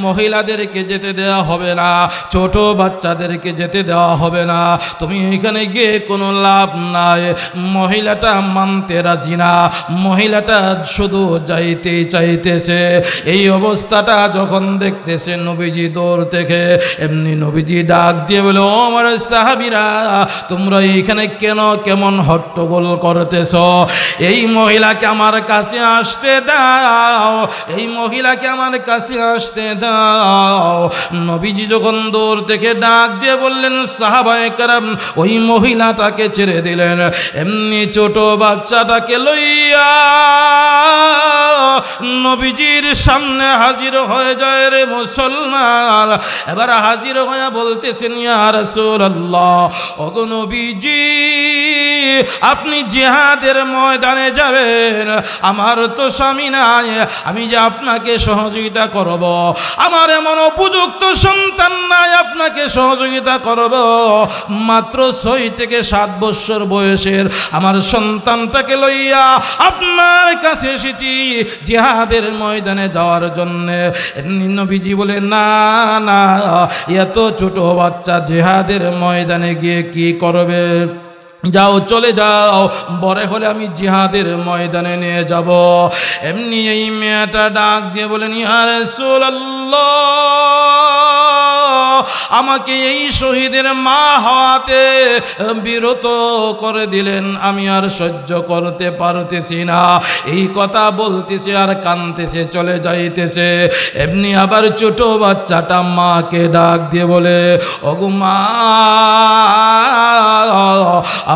মহিলাদেরকে যেতে দেওয়া হবে না, ছোট বাচ্চাদেরকে যেতে দেওয়া হবে না, তুমি এইখানে গিয়ে কোনো লাভ নাই। মহিলাটা মানতে রাজি না, মহিলাটা শুধু যাইতে চাইতেছে। এই অবস্থাটা যখন দেখতেছে নবীজি দূর থেকে, এমনি নবীজি ডাক দিয়ে বলে, ও আমার সাহাবীরা, তোমরা এইখানে কেন কেমন হট্টগোল করতেছ? এই মহিলাকে আমার কাছে আসতে দাও, এই মহিলাকে আমার কাছে আসতে দাও। নবীজি যখন দূর থেকে ডাক দিয়ে বললেন, সাহাবায়ে কেরাম ওই মহিলাটাকে ছেড়ে দিলেন, এমনি ছোট বাচ্চাটাকে লইয়া নবীজির সামনে হাজির হয়ে যায়। রে মুসলমান, এবার হাজির হয়ে বলতেছেন, ইয়া রাসূলুল্লাহ, ওগো নবীজি, আপনি জিহাদের ময়দানে যাবেন, আমার তো স্বামী নাই, আমি যে আপনাকে সহযোগিতা করব, আমার এমন উপযুক্ত সন্তান নাই আপনাকে সহযোগিতা করব, মাত্র 6 থেকে 7 বছর বয়সের আমার সন্তানটাকে লইয়া আপনার কাছে এসেছি জিহাদের ময়দানে যাওয়ার জন্য। নবীজি বলে, না না, এত ছোট বাচ্চা জিহাদের ময়দানে গিয়ে কি করবে? যাও, চলে যাও, বড় হলে আমি জিহাদের ময়দানে নিয়ে যাব। এমনি এই মেয়েটা ডাক দিয়ে বলেন, ইয়া রাসূলুল্লাহ, আমাকে এই শহীদের মা হওয়াতে বিরত করে দিলেন, আমি আর সহ্য করতে পারতেছি না। এই কথা বলতেছে আর কাঁদতেছে, চলে যাইতেছে। এমনি আবার ছোট বাচ্চাটা মাকে ডাক দিয়ে বলে, ওগো মা,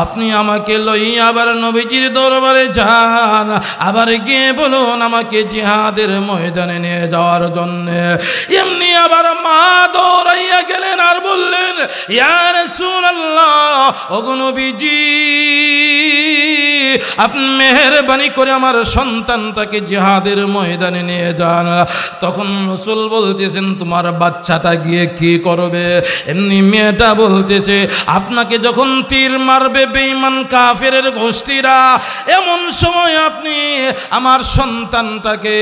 আপনি আমাকে লইয়া আবার নবীজির দরবারে যান, আবার গিয়ে বলুন আমাকে জিহাদের ময়দানে নিয়ে যাওয়ার জন্য। এমনি আবার মা দৌড়াইয়া গেলেন আর বললেন, ইয়া রাসূলুল্লাহ, ওগো নবীজি, আপনি মেহেরবানি করে আমার সন্তানটাকে জিহাদের ময়দানে নিয়ে যান। তখন রাসূল বলতেছেন, তোমার বাচ্চাটা গিয়ে কি করবে? এমনি মেয়েটা বলতেছে, আপনাকে যখন তীর মারবে বেঈমান কাফেরের গোষ্ঠীরা, এমন সময় আপনি আমার সন্তানটাকে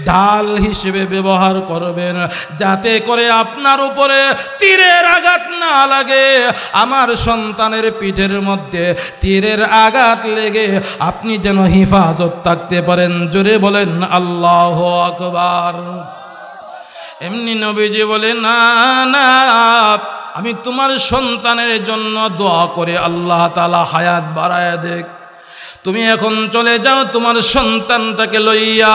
ঢাল হিসেবে ব্যবহার করবেন, যাতে করে আপনার উপরে তীরের আঘাত না লাগে, আমার সন্তানের পিঠের মধ্যে তীরের আঘাত লেগে আপনি যেন হিফাজত থাকতে পারেন। জোরে বলেন আল্লাহু আকবার। এমনি নবীজি বলে, না না, আমি তোমার সন্তানের জন্য দোয়া করে আল্লাহ তাআলা হায়াত বাড়ায় দেখ, তুমি এখন চলে যাও তোমার সন্তানটাকে লইয়া।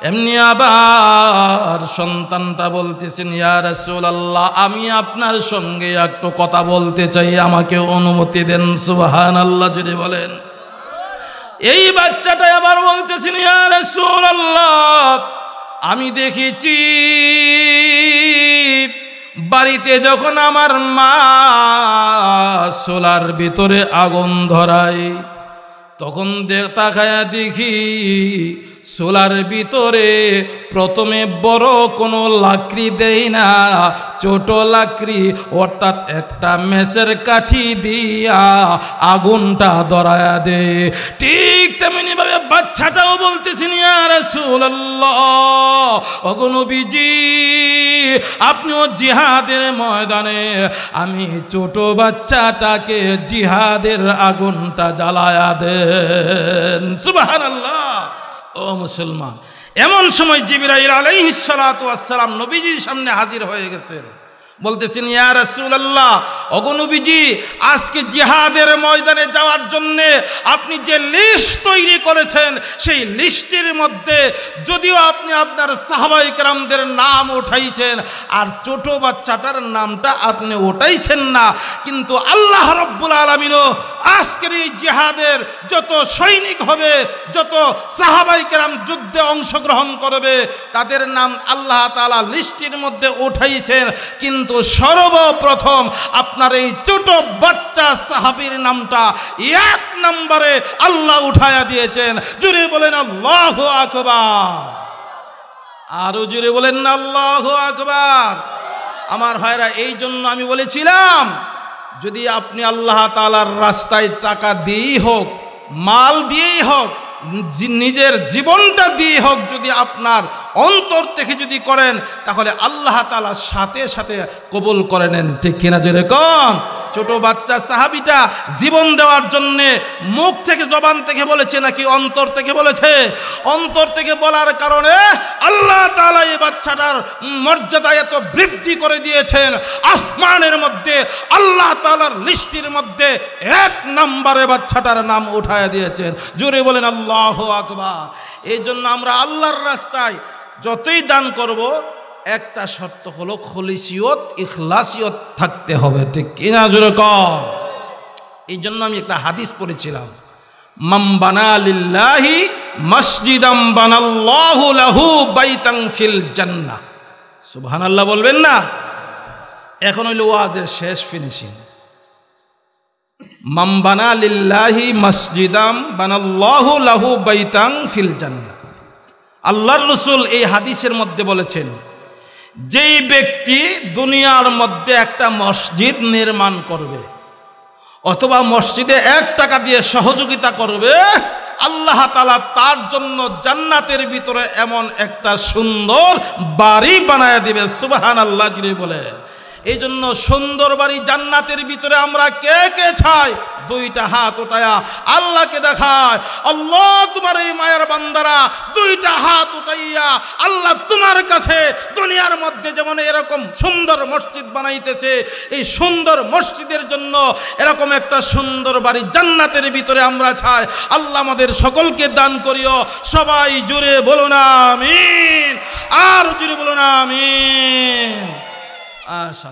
এমনি আবার সন্তানটা বলতেছেন, ইয়া রাসূলুল্লাহ, আমি আপনার সঙ্গে একটু কথা বলতে চাই, আমাকে অনুমতি দেন। সুবহানাল্লাহ যদি বলেন। এই বাচ্চাটা আবার বলতেছেন, ইয়া রাসূলুল্লাহ, আমি দেখেছি বাড়িতে যখন আমার মা চুলার ভিতরে আগুন ধরায়, তখন তাকায়া দেখি চুলার ভিতরে প্রথমে বড় কোনো লাকড়ি দেই না, ছোট লাকড়ি অর্থাৎ একটা মেসের কাঠি দিয়া আগুনটা ধরায়া দে। ঠিক তেমনি ভাবে বাচ্চাটাও বলতেছেন, ইয়া রাসূলুল্লাহ, ওগো নবীজি, আপনিও জিহাদের ময়দানে, আমি ছোট বাচ্চাটাকে জিহাদের আগুনটা জ্বালায়া দেন। সুবহানাল্লাহ। ও মুসলমান, এমন সময় জিবরাইল আলাইহিস সালাতু ওয়াস সালাম নবীজির সামনে হাজির হয়ে গেছেন। বলতেছেন, ইয়া রাসূলুল্লাহ, ওগো নবীজি, আজকে জিহাদের ময়দানে যাওয়ার জন্য আপনি যে লিস্ট তৈরি করেছেন, সেই লিস্টের মধ্যে যদিও আপনি আপনার সাহাবায়ে কেরামদের নাম উঠাইছেন আর ছোট বাচ্চাটার নামটা আপনি উঠাইছেন না, কিন্তু আল্লাহ রাব্বুল আলামিনও আজকের এই জিহাদের যত সৈনিক হবে, যত সাহাবায়ে কেরাম যুদ্ধে অংশগ্রহণ করবে, তাদের নাম আল্লাহ তাআলা লিস্টের মধ্যে উঠাইছেন, কিন্তু সর্বপ্রথম আপনার এই ছোট বাচ্চা সাহাবীর নামটা এক নম্বরে আল্লাহ উঠায়া দিয়েছেন। জোরে বলেন আল্লাহু আকবার। আরো জোরে বলেন না আল্লাহু আকবার। আমার ভাইরা, এই জন্য আমি বলেছিলাম, যদি আপনি আল্লাহ তাআলার রাস্তায় টাকা দিয়েই হোক, মাল দিয়েই হোক, নিজের জীবনটা দিয়ে হোক, যদি আপনার অন্তর থেকে যদি করেন, তাহলে আল্লাহ তাআলা সাথে সাথে কবুল করে নেন। ঠিক কিনা জোরে কোন? ছোট বাচ্চা সাহাবীটা জীবন দেওয়ার জন্য মুখ থেকে, জবান থেকে বলেছে নাকি অন্তর থেকে বলেছে? অন্তর থেকে বলার কারণে আল্লাহ তাআলা এই বাচ্চাটার মর্যাদা এত বৃদ্ধি করে দিয়েছেন, আসমানের মধ্যে আল্লাহ তাআলার লিস্টের মধ্যে এক নম্বরে বাচ্চাটার নাম উঠায়া দিয়েছেন। জোরে বলেন আল্লাহু আকবার। এই জন্য আমরা আল্লাহর রাস্তায় যতই দান করব, একটা শর্ত হলো খলিসিয়ত, ইখলাসিয়ত থাকতে হবে। ঠিক কিনা জোরে কর? এই জন্য আমি একটা হাদিস পড়েছিলাম, মান বানা লিল্লাহি মসজিদাম বানাল্লাহু লাহু বাইতান ফিল জান্নাহ। সুবহানাল্লাহ বলবেন না? এখন হইল ওয়াজের শেষ ফিনিশিং। মান বানা লিল্লাহি মসজিদাম বানাল্লাহু লাহু বাইতান ফিল জান্নাহ। আল্লাহর রাসূল এই হাদিসের মধ্যে বলেছেন, যেই ব্যক্তি দুনিয়ার মধ্যে একটা মসজিদ নির্মাণ করবে অথবা মসজিদে 1 টাকা দিয়ে সহযোগিতা করবে, আল্লাহ তাআলা তার জন্য জান্নাতের ভিতরে এমন একটা সুন্দর বাড়ি বানায় দিবে। সুবহানাল্লাহ জিরে বলে। এই জন্য সুন্দর বাড়ি জান্নাতের ভিতরে আমরা কে কে চাই? 2টা হাত উঠায়া আল্লাহকে দেখায়, আল্লাহ তোমার এই মায়ের বান্দারা 2টা হাত উঠাইয়া আল্লাহ তোমার কাছে দুনিয়ার মধ্যে যেমন এরকম সুন্দর মসজিদ বানাইতেছে, এই সুন্দর মসজিদের জন্য এরকম একটা সুন্দর বাড়ি জান্নাতের ভিতরে আমরা চাই। আল্লাহ আমাদের সকলকে দান করিও। সবাই জোরে বলুন আমিন, আর জোরে বলুন আমিন। আশা